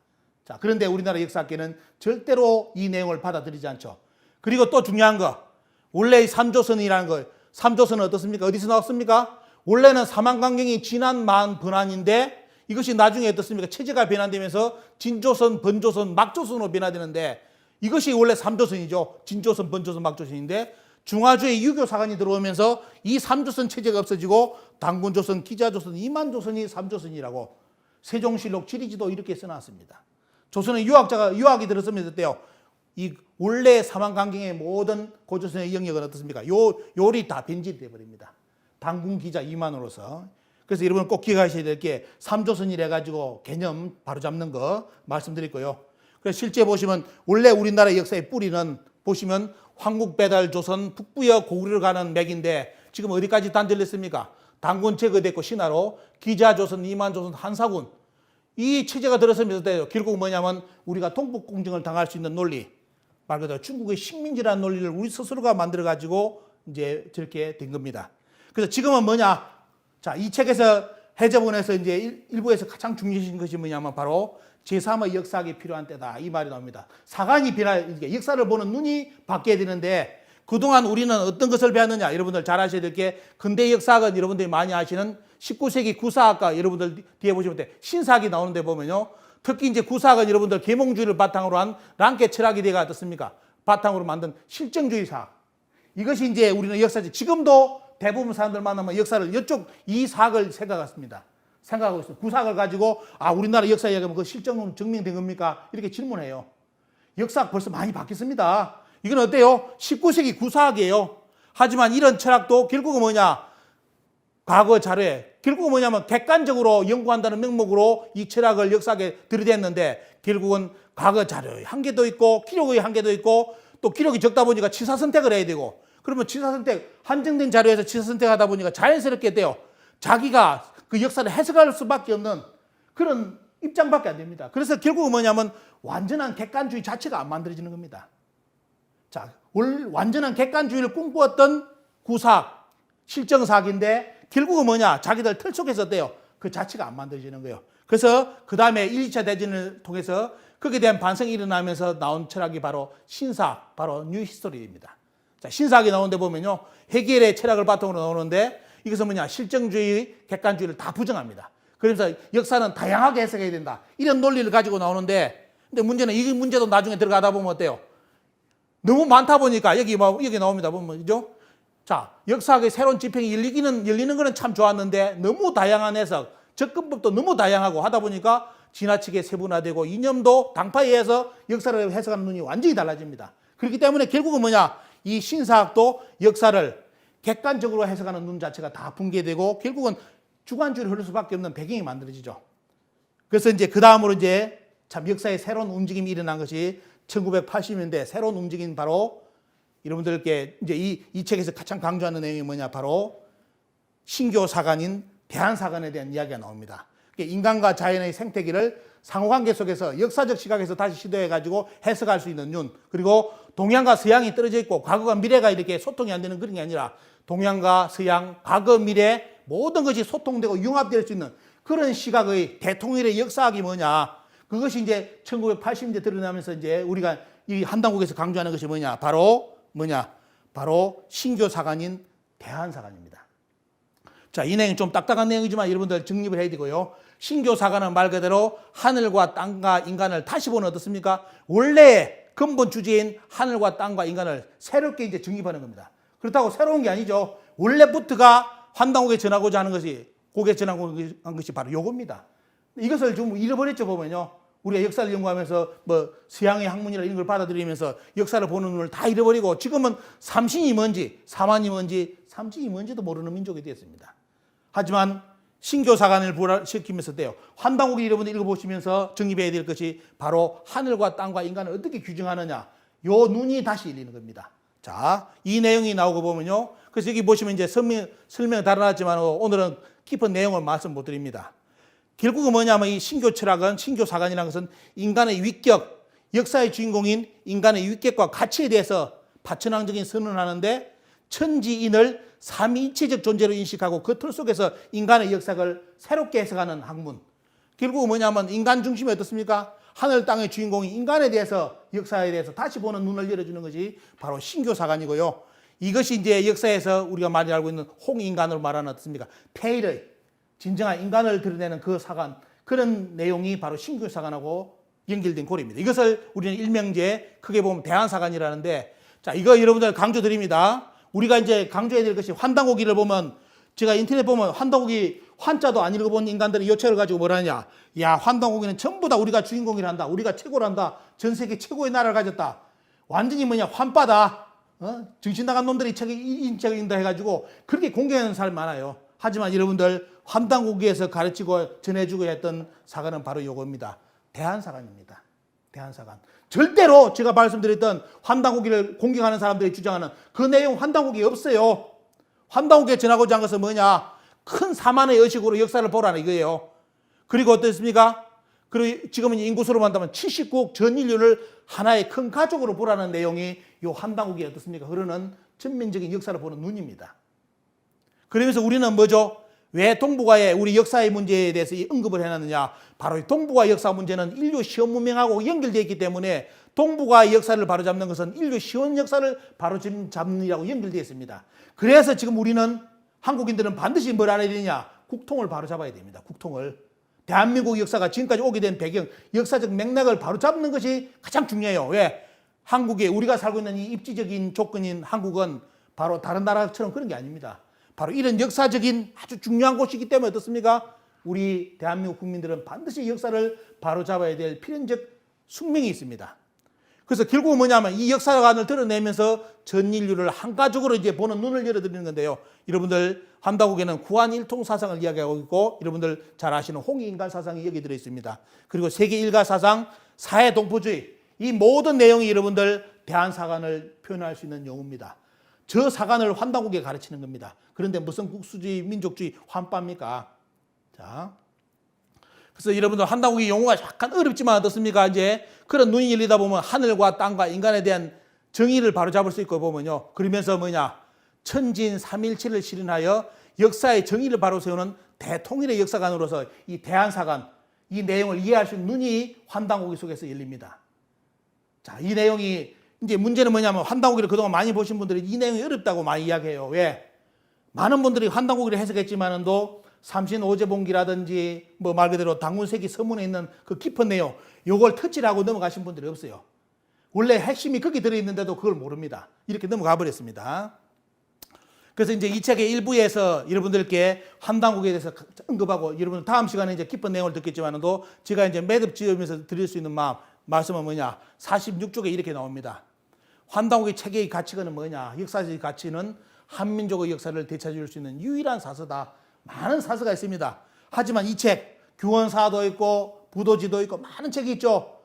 자, 그런데 우리나라 역사학계는 절대로 이 내용을 받아들이지 않죠. 그리고 또 중요한 거, 원래 삼조선이라는 거, 삼조선은 어떻습니까? 어디서 나왔습니까? 원래는 사망관경이 진안, 만, 번안인데 이것이 나중에 어떻습니까? 체제가 변환되면서 진조선, 번조선, 막조선으로 변화되는데 이것이 원래 삼조선이죠. 진조선, 번조선, 막조선인데 중화주의 유교사관이 들어오면서 이 삼조선 체제가 없어지고 당군조선, 기자조선, 이만조선이 삼조선이라고 세종실록 지리지도 이렇게 써놨습니다. 조선의 유학이 들었으면 어때요? 이 원래 사망관경의 모든 고조선의 영역은 어떻습니까? 요리 다 변질돼 버립니다. 당군 기자 이만으로서. 그래서 여러분 꼭 기억하셔야 될 게 삼조선이래 가지고 개념 바로 잡는 거 말씀드렸고요. 그래서 실제 보시면 원래 우리나라 역사의 뿌리는 보시면 황국배달조선 북부여 고구려로 가는 맥인데 지금 어디까지 단절됐습니까? 당군 제거됐고 신하로 기자조선, 이만조선, 한사군 이 체제가 들어서면서 결국 뭐냐면 우리가 동북공정을 당할 수 있는 논리, 말 그대로 중국의 식민지라는 논리를 우리 스스로가 만들어 가지고 이제 저렇게 된 겁니다. 그래서 지금은 뭐냐? 자, 이 책에서 해저본에서 이제 일부에서 가장 중요한 것이 뭐냐면 바로 제3의 역사학이 필요한 때다. 이 말이 나옵니다. 사관이 역사를 보는 눈이 바뀌어야 되는데 그동안 우리는 어떤 것을 배웠느냐? 여러분들 잘 아셔야 될 게 근대 역사학은 여러분들이 많이 아시는 19세기 구사학과 여러분들 뒤에 보시면 신사학이 나오는데 보면요. 특히 이제 구사학은 여러분들 계몽주의를 바탕으로 한 랑케 철학에 대해가 어떻습니까? 바탕으로 만든 실정주의 사학. 이것이 이제 우리는 역사지. 지금도 대부분 사람들 만나면 역사를 이 사학을 생각하고 있어요. 구사학을 가지고 우리나라 역사 이야기하면 그 실정은 증명된 겁니까? 이렇게 질문해요. 역사학 벌써 많이 바뀌었습니다. 이건 어때요? 19세기 구사학이에요. 하지만 이런 철학도 결국은 뭐냐? 과거 자료에 결국은 뭐냐면 객관적으로 연구한다는 명목으로 이 철학을 역사학에 들이댔는데 결국은 과거 자료의 한계도 있고 기록의 한계도 있고 또 기록이 적다 보니까 취사 선택을 해야 되고 그러면 취사 선택, 한정된 자료에서 취사 선택하다 보니까 자연스럽게 돼요. 자기가 그 역사를 해석할 수밖에 없는 그런 입장밖에 안 됩니다. 그래서 결국은 뭐냐면 완전한 객관주의 자체가 안 만들어지는 겁니다. 자, 완전한 객관주의를 꿈꾸었던 구사학, 실정사학인데 결국은 뭐냐? 자기들 틀 속에서 어때요? 그 자체가 안 만들어지는 거예요. 그래서 그 다음에 1, 2차 대전을 통해서 거기에 대한 반성이 일어나면서 나온 철학이 바로 신사학, 바로 뉴 히스토리입니다. 자, 신사학이 나오는데 보면요. 해겔의 철학을 바탕으로 나오는데 이것은 뭐냐? 실정주의, 객관주의를 다 부정합니다. 그래서 역사는 다양하게 해석해야 된다. 이런 논리를 가지고 나오는데 근데 문제는 이 문제도 나중에 들어가다 보면 어때요? 너무 많다 보니까 여기 나옵니다. 보면 그죠? 자, 역사학의 새로운 지평이 열리는 거는 참 좋았는데 너무 다양한 해석, 접근법도 너무 다양하고 하다 보니까 지나치게 세분화되고 이념도 당파에 의해서 역사를 해석하는 눈이 완전히 달라집니다. 그렇기 때문에 결국은 뭐냐? 이 신사학도 역사를 객관적으로 해석하는 눈 자체가 다 붕괴되고 결국은 주관주의를 흐를 수밖에 없는 배경이 만들어지죠. 그래서 이제 그 다음으로 이제 참 역사의 새로운 움직임이 일어난 것이 1980년대 새로운 움직임 바로 여러분들께 이제 이 책에서 가장 강조하는 내용이 뭐냐? 바로 신교 사관인 대한사관에 대한 이야기가 나옵니다. 인간과 자연의 생태계를 상호관계 속에서 역사적 시각에서 다시 시도해가지고 해석할 수 있는 눈, 그리고 동양과 서양이 떨어져 있고 과거와 미래가 이렇게 소통이 안 되는 그런 게 아니라 동양과 서양, 과거, 미래 모든 것이 소통되고 융합될 수 있는 그런 시각의 대통일의 역사학이 뭐냐? 그것이 이제 1980년대 드러나면서 이제 우리가 이 한당국에서 강조하는 것이 뭐냐? 바로 신교 사관인 대한사관입니다. 자, 이 내용은 좀 딱딱한 내용이지만 여러분들 정립을 해야 되고요. 신교 사관은 말 그대로 하늘과 땅과 인간을 다시 보는 어떻습니까? 원래 근본 주제인 하늘과 땅과 인간을 새롭게 이제 정립하는 겁니다. 그렇다고 새로운 게 아니죠. 원래부터가 한당국에 전하고자 하는 것이, 곡에 전하고자 하는 것이 바로 요겁니다. 이것을 좀 잃어버렸죠, 보면요. 우리가 역사를 연구하면서 뭐 서양의 학문이나 이런 걸 받아들이면서 역사를 보는 눈을 다 잃어버리고 지금은 삼신이 뭔지, 사만이 뭔지, 삼신이 뭔지도 모르는 민족이 되었습니다. 하지만 신교사관을 부활시키면서 돼요. 환단고기 여러분들 읽어보시면서 정립해야 될 것이 바로 하늘과 땅과 인간을 어떻게 규정하느냐. 요 눈이 다시 열리는 겁니다. 자, 이 내용이 나오고 보면요. 그래서 여기 보시면 이제 설명 달아놨지만 오늘은 깊은 내용을 말씀 못 드립니다. 결국은 뭐냐면 이 신교 철학은, 신교사관이라는 것은 인간의 위격, 역사의 주인공인 인간의 위격과 가치에 대해서 파천왕적인 선언을 하는데 천지인을 삼위일체적 존재로 인식하고 그 틀 속에서 인간의 역사를 새롭게 해석하는 학문. 결국은 뭐냐면 인간 중심이 어떻습니까? 하늘 땅의 주인공이 인간에 대해서, 역사에 대해서 다시 보는 눈을 열어주는 것이 바로 신교사관이고요. 이것이 이제 역사에서 우리가 많이 알고 있는 홍인간으로 말하는 어떻습니까? 폐일의 진정한 인간을 드러내는 그 사관, 그런 내용이 바로 신교사관하고 연결된 고리입니다. 이것을 우리는 일명제, 크게 보면 대한사관이라는데, 자, 이거 여러분들 강조드립니다. 우리가 이제 강조해야 될 것이 환단고기를 보면, 제가 인터넷 보면 환단고기 환자도 안 읽어본 인간들이 요체를 가지고 뭐라냐. 야, 환단고기는 전부 다 우리가 주인공이란다. 우리가 최고란다. 전 세계 최고의 나라를 가졌다. 완전히 뭐냐, 환빠다. 정신 나간 놈들이 책에 인책인다 해가지고 그렇게 공격하는 사람이 많아요. 하지만 여러분들 환단고기에서 가르치고 전해주고 했던 사관은 바로 요겁니다. 대한사관입니다. 대한사관. 절대로 제가 말씀드렸던 환단고기를 공격하는 사람들이 주장하는 그 내용 환단고기에 없어요. 환단고기에 전하고자 한 것은 뭐냐? 큰 사만의 의식으로 역사를 보라는 이거예요. 그리고 어떻습니까? 그리고 지금은 인구수로 만다면 70국 전 인류를 하나의 큰 가족으로 보라는 내용이 이 환단고기에 어떻습니까? 흐르는 전면적인 역사를 보는 눈입니다. 그러면서 우리는 뭐죠? 왜 동북아의 우리 역사의 문제에 대해서 언급을 해놨느냐? 바로 이 동북아 역사 문제는 인류 시온 문명하고 연결되어 있기 때문에 동북아의 역사를 바로잡는 것은 인류 시온 역사를 바로잡느라고 연결되어 있습니다. 그래서 지금 우리는 한국인들은 반드시 뭘 알아야 되냐? 국통을 바로잡아야 됩니다. 국통을. 대한민국 역사가 지금까지 오게 된 배경, 역사적 맥락을 바로잡는 것이 가장 중요해요. 왜? 한국에 우리가 살고 있는 이 입지적인 조건인 한국은 바로 다른 나라처럼 그런 게 아닙니다. 바로 이런 역사적인 아주 중요한 곳이기 때문에 어떻습니까? 우리 대한민국 국민들은 반드시 역사를 바로잡아야 될 필연적 숙명이 있습니다. 그래서 결국은 뭐냐면 이 역사관을 드러내면서 전 인류를 한 가족으로 이제 보는 눈을 열어드리는 건데요. 여러분들 환단고기는 구한일통 사상을 이야기하고 있고 여러분들 잘 아시는 홍익인간 사상이 여기 들어있습니다. 그리고 세계 일가 사상, 사회동포주의 이 모든 내용이 여러분들 대한사관을 표현할 수 있는 용어입니다. 저 사관을 환단고기에 가르치는 겁니다. 그런데 무슨 국수주의, 민족주의, 환빠입니까? 자, 그래서 여러분들 환단고기 용어가 약간 어렵지만 어떻습니까? 이제 그런 눈이 열리다 보면 하늘과 땅과 인간에 대한 정의를 바로잡을 수 있고 보면요. 그러면서 뭐냐? 천진 삼일체를 실현하여 역사의 정의를 바로 세우는 대통일의 역사관으로서 이 대한사관, 이 내용을 이해할 수 있는 눈이 환단고기 속에서 열립니다. 자, 이 내용이 이제 문제는 뭐냐면 환단고기를 그동안 많이 보신 분들이 이 내용이 어렵다고 많이 이야기해요. 왜? 많은 분들이 환단고기를 해석했지만도 삼신오제봉기라든지 뭐 말 그대로 당군세기 서문에 있는 그 깊은 내용 요걸 터치를 하고 넘어가신 분들이 없어요. 원래 핵심이 거기 들어있는데도 그걸 모릅니다. 이렇게 넘어가 버렸습니다. 그래서 이제 이 책의 일부에서 여러분들께 환단고기에 대해서 언급하고 여러분 다음 시간에 이제 깊은 내용을 듣겠지만도 제가 이제 매듭 지으면서 드릴 수 있는 말씀은 뭐냐? 46쪽에 이렇게 나옵니다. 환단고기 책의 가치는 뭐냐? 역사적 가치는 한민족의 역사를 되찾을 수 있는 유일한 사서다. 많은 사서가 있습니다. 하지만 이 책, 규원사도 있고 부도지도 있고 많은 책이 있죠.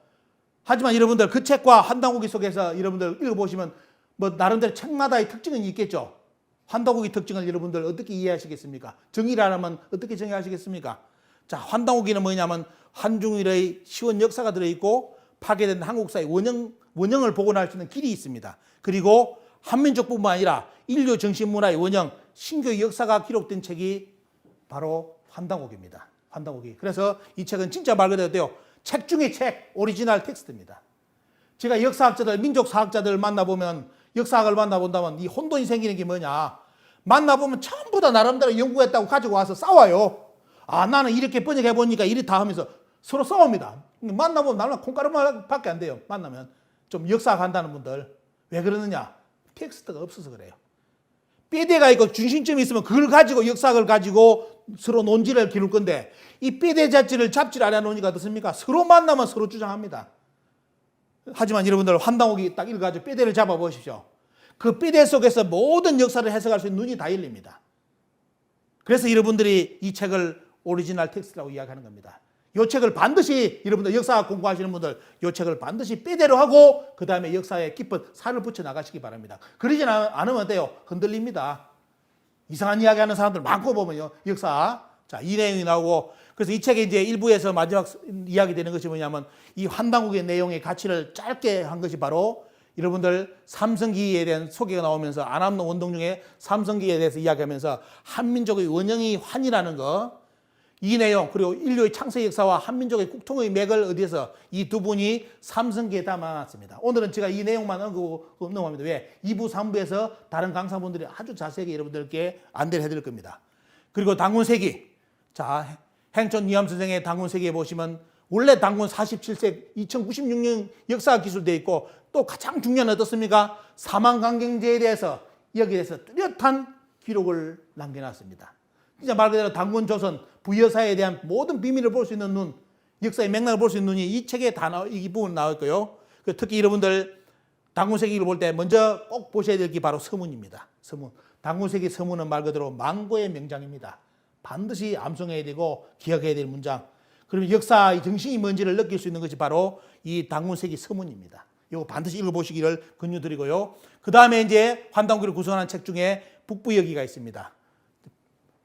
하지만 여러분들 그 책과 환단고기 속에서 여러분들 읽어보시면 뭐 나름대로 책마다의 특징은 있겠죠. 환단고기 특징을 여러분들 어떻게 이해하시겠습니까? 정의라면 어떻게 정의하시겠습니까? 자, 환단고기는 뭐냐면 한중일의 시원 역사가 들어있고 파괴된 한국사의 원형을 복원할 수 있는 길이 있습니다. 그리고 한민족뿐만 아니라 인류 정신문화의 원형, 신교의 역사가 기록된 책이 바로 환단고기입니다. 환단고기. 그래서 이 책은 진짜 말 그대로 책 중에 책, 오리지널 텍스트입니다. 제가 역사학자들, 민족사학자들 만나보면, 역사학을 만나본다면 이 혼돈이 생기는 게 뭐냐? 만나보면 전부 다 나름대로 연구했다고 가지고 와서 싸워요. 아, 나는 이렇게 번역해보니까 이렇다 하면서 서로 싸웁니다. 만나보면 나는 콩가루밖에 안 돼요. 만나면. 좀 역사학 한다는 분들. 왜 그러느냐? 텍스트가 없어서 그래요. 뼈대가 있고 중심점이 있으면 그걸 가지고 역사학을 가지고 서로 논지를 기를 건데 이 뼈대 자체를 잡지를 않아 논의가 어떻습니까? 서로 만나면 서로 주장합니다. 하지만 여러분들 환당옥이 딱 이걸 가지고 뼈대를 잡아 보십시오. 그 뼈대 속에서 모든 역사를 해석할 수 있는 눈이 다 열립니다. 그래서 여러분들이 이 책을 오리지널 텍스트라고 이야기하는 겁니다. 이 책을 반드시 여러분들 역사학 공부하시는 분들 이 책을 반드시 뼈대로 하고 그 다음에 역사에 깊은 살을 붙여 나가시기 바랍니다. 그러지 않으면 어때요? 흔들립니다. 이상한 이야기하는 사람들 많고 보면요. 역사. 자, 이 내용이 나오고 그래서 이 책의 이제 일부에서 마지막 이야기 되는 것이 뭐냐면 이 환당국의 내용의 가치를 짧게 한 것이 바로 여러분들 삼성기에 대한 소개가 나오면서 안암동 원동 중에 삼성기에 대해서 이야기하면서 한민족의 원형이 환이라는 거 이 내용 그리고 인류의 창세 역사와 한민족의 국통의 맥을 어디에서 이 두 분이 삼성기에 담아놨습니다. 오늘은 제가 이 내용만 언급합니다. 왜? 2부, 3부에서 다른 강사분들이 아주 자세하게 여러분들께 안내를 해드릴 겁니다. 그리고 당군세기. 자, 행촌 이암 선생의 당군세기에 보시면 원래 당군 47세 2096년 역사가 기술되어 있고 또 가장 중요한 어떻습니까? 사망강경제에 대해서 여기에 대해서 뚜렷한 기록을 남겨놨습니다. 진짜 말 그대로 당군 조선 부여사에 대한 모든 비밀을 볼 수 있는 눈, 역사의 맥락을 볼 수 있는 눈이 이 책에 다 이 부분 나올 거예요. 특히 여러분들 당군세기를 볼 때 먼저 꼭 보셔야 될 게 바로 서문입니다. 서문. 당군세기 서문은 말 그대로 망고의 명장입니다. 반드시 암송해야 되고 기억해야 될 문장. 그러면 역사의 정신이 뭔지를 느낄 수 있는 것이 바로 이 당군세기 서문입니다. 이거 반드시 읽어보시기를 권유드리고요. 그 다음에 이제 환당국을 구성하는 책 중에 북부여기가 있습니다.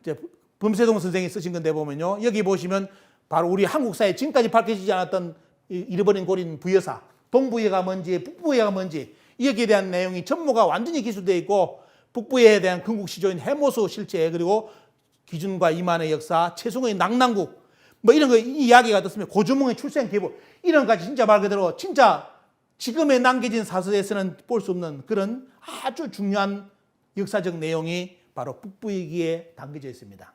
이제 범세동 선생이 쓰신 건데 보면요. 여기 보시면 바로 우리 한국사에 지금까지 밝혀지지 않았던 잃어버린 고린 부여사, 동부여가 뭔지 북부여가 뭔지 여기에 대한 내용이 전모가 완전히 기술되어 있고 북부여에 대한 건국시조인 해모수 실체 그리고 기준과 이만의 역사, 최승호의 낙랑국 뭐 이런 거 이야기가 어떻습니까? 고주몽의 출생 계보 이런 까지 진짜 말 그대로 진짜 지금에 남겨진 사설에서는 볼 수 없는 그런 아주 중요한 역사적 내용이 바로 북부여기에 담겨져 있습니다.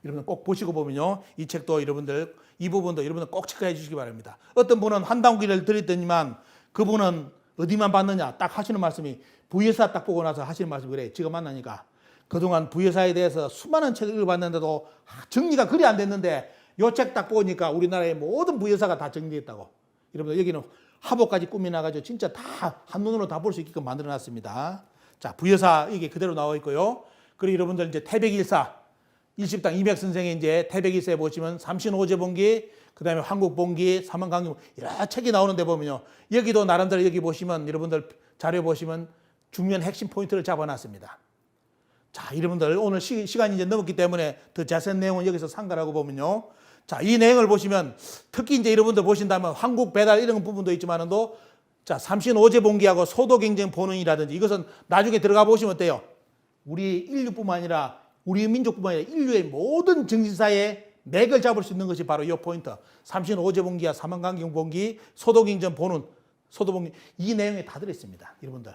여러분 꼭 보시고 보면요. 이 책도 여러분들 이 부분도 여러분들 꼭 체크해 주시기 바랍니다. 어떤 분은 환당국기를 드렸더니만 그분은 어디만 봤느냐 딱 하시는 말씀이 부여사 딱 보고 나서 하시는 말씀이 그래. 지금 만나니까 그동안 부여사에 대해서 수많은 책을 읽어봤는데도 정리가 그리 안 됐는데 이 책 딱 보니까 우리나라의 모든 부여사가 다 정리됐다고. 여러분들 여기는 화보까지 꾸며놔가지고 진짜 다 한눈으로 다 볼 수 있게끔 만들어놨습니다. 자, 부여사 이게 그대로 나와 있고요. 그리고 여러분들 이제 태백일사 일십당 이백 선생의 이제 태백일사에 보시면 삼신오제본기, 그 다음에 한국본기, 사만강경 여러 책이 나오는데 보면요. 여기도 나름대로 여기 보시면 여러분들 자료 보시면 중요한 핵심 포인트를 잡아놨습니다. 자, 여러분들 오늘 시간이 이제 넘었기 때문에 더 자세한 내용은 여기서 상관하고 보면요. 자, 이 내용을 보시면 특히 이제 여러분들 보신다면 한국 배달 이런 부분도 있지만도 자, 삼신오제본기하고 소도경쟁 본원이라든지 이것은 나중에 들어가 보시면 어때요? 우리 인류뿐만 아니라 우리 민족뿐만 아니라 인류의 모든 정신사의 맥을 잡을 수 있는 것이 바로 이 포인트. 삼신오제본기와 사만강경본기, 소도경쟁 본원, 소도본기 이 내용에 다 들어있습니다. 여러분들.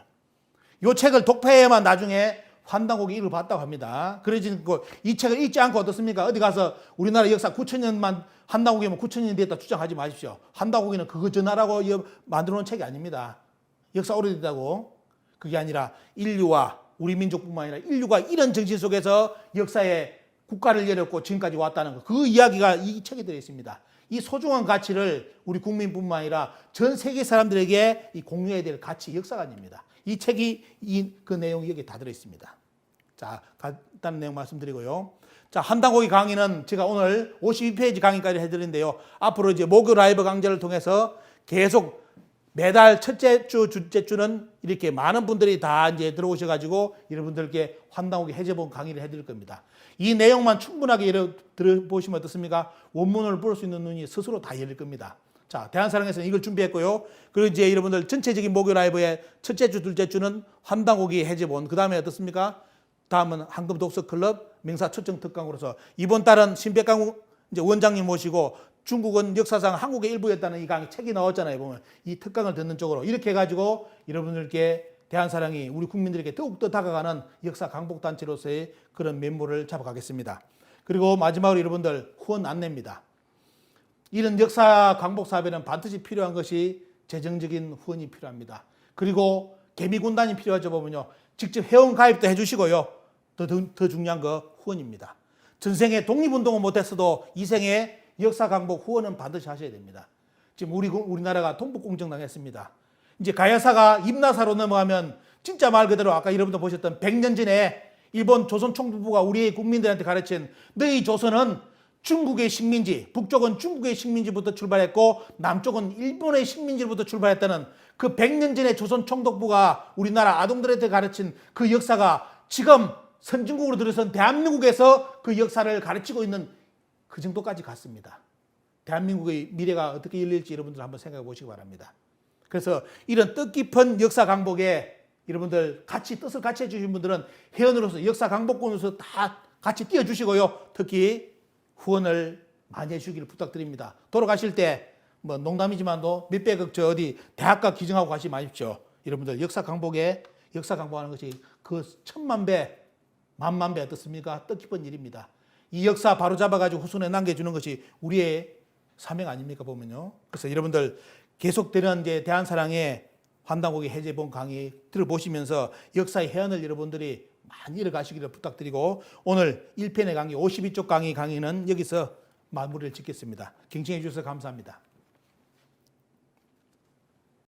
이 책을 독파해야만 나중에 환당국이 이걸 봤다고 합니다. 그러지 이 책을 읽지 않고 어떻습니까? 어디 가서 우리나라 역사 9,000년만 환당국이면 9,000년이 됐다 주장하지 마십시오. 환당국이는 그거 전하라고 만들어 놓은 책이 아닙니다. 역사 오래됐다고. 그게 아니라 인류와 우리 민족뿐만 아니라 인류가 이런 정신 속에서 역사에 국가를 열었고 지금까지 왔다는 거. 그 이야기가 이 책에 들어있습니다. 이 소중한 가치를 우리 국민뿐만 아니라 전 세계 사람들에게 이 공유해야 될 가치 역사관입니다. 이 책이 그 내용이 여기 다 들어있습니다. 자, 간단한 내용 말씀드리고요. 자, 환당국의 강의는 제가 오늘 52페이지 강의까지 해드리는데요. 앞으로 이제 목요 라이브 강좌를 통해서 계속 매달 첫째 주, 둘째 주는 이렇게 많은 분들이 다 이제 들어오셔가지고 여러분들께 환당국의 해제본 강의를 해드릴 겁니다. 이 내용만 충분하게 들어보시면 어떻습니까? 원문을 볼 수 있는 눈이 스스로 다 열릴 겁니다. 자, 대한사랑에서는 이걸 준비했고요. 그리고 이제 여러분들 전체적인 목요 라이브의 첫째 주, 둘째 주는 환당국의 해제본. 그 다음에 어떻습니까? 다음은 황금 독서 클럽 명사 초청 특강으로서 이번 달은 신백강 이제 원장님 모시고 중국은 역사상 한국의 일부였다는 이 강의 책이 나왔잖아요. 보면 이 특강을 듣는 쪽으로 이렇게 해가지고 여러분들께 대한사랑이 우리 국민들에게 더욱더 다가가는 역사 강복단체로서의 그런 면모를 잡아가겠습니다. 그리고 마지막으로 여러분들 후원 안내입니다. 이런 역사 강복사업에는 반드시 필요한 것이 재정적인 후원이 필요합니다. 그리고 개미군단이 필요하죠. 보면요. 직접 회원 가입도 해주시고요. 더 중요한 거 후원입니다. 전생에 독립운동은 못했어도 이생에 역사 강복 후원은 반드시 하셔야 됩니다. 지금 우리나라가 동북공정 당했습니다. 이제 가야사가 임나사로 넘어가면 진짜 말 그대로 아까 여러분도 보셨던 100년 전에 일본 조선 총독부가 우리의 국민들한테 가르친 너희 조선은 중국의 식민지, 북쪽은 중국의 식민지부터 출발했고 남쪽은 일본의 식민지부터 출발했다는 그 100년 전에 조선 총독부가 우리나라 아동들한테 가르친 그 역사가 지금 선진국으로 들어선 대한민국에서 그 역사를 가르치고 있는 그 정도까지 갔습니다. 대한민국의 미래가 어떻게 열릴지 여러분들 한번 생각해 보시기 바랍니다. 그래서 이런 뜻깊은 역사 강복에 여러분들 뜻을 같이 해주신 분들은 회원으로서 역사 강복권으로서 다 같이 띄워주시고요. 특히 후원을 많이 해주시기를 부탁드립니다. 돌아가실 때 뭐 농담이지만도 몇백억 어디 대학가 기증하고 가시 마십시오. 여러분들 역사 강복하는 것이 그 1000만 배, 10,000배 어떻습니까? 뜻깊은 일입니다. 이 역사 바로 잡아가지고 후손에 남겨주는 것이 우리의 사명 아닙니까 보면요. 그래서 여러분들 계속되는 이제 대한사랑의 환단고기 해제본 강의 들어보시면서 역사의 해안을 여러분들이 많이 잃어가시기를 부탁드리고 오늘 1편의 강의 52쪽 강의는 여기서 마무리를 짓겠습니다. 경청해 주셔서 감사합니다.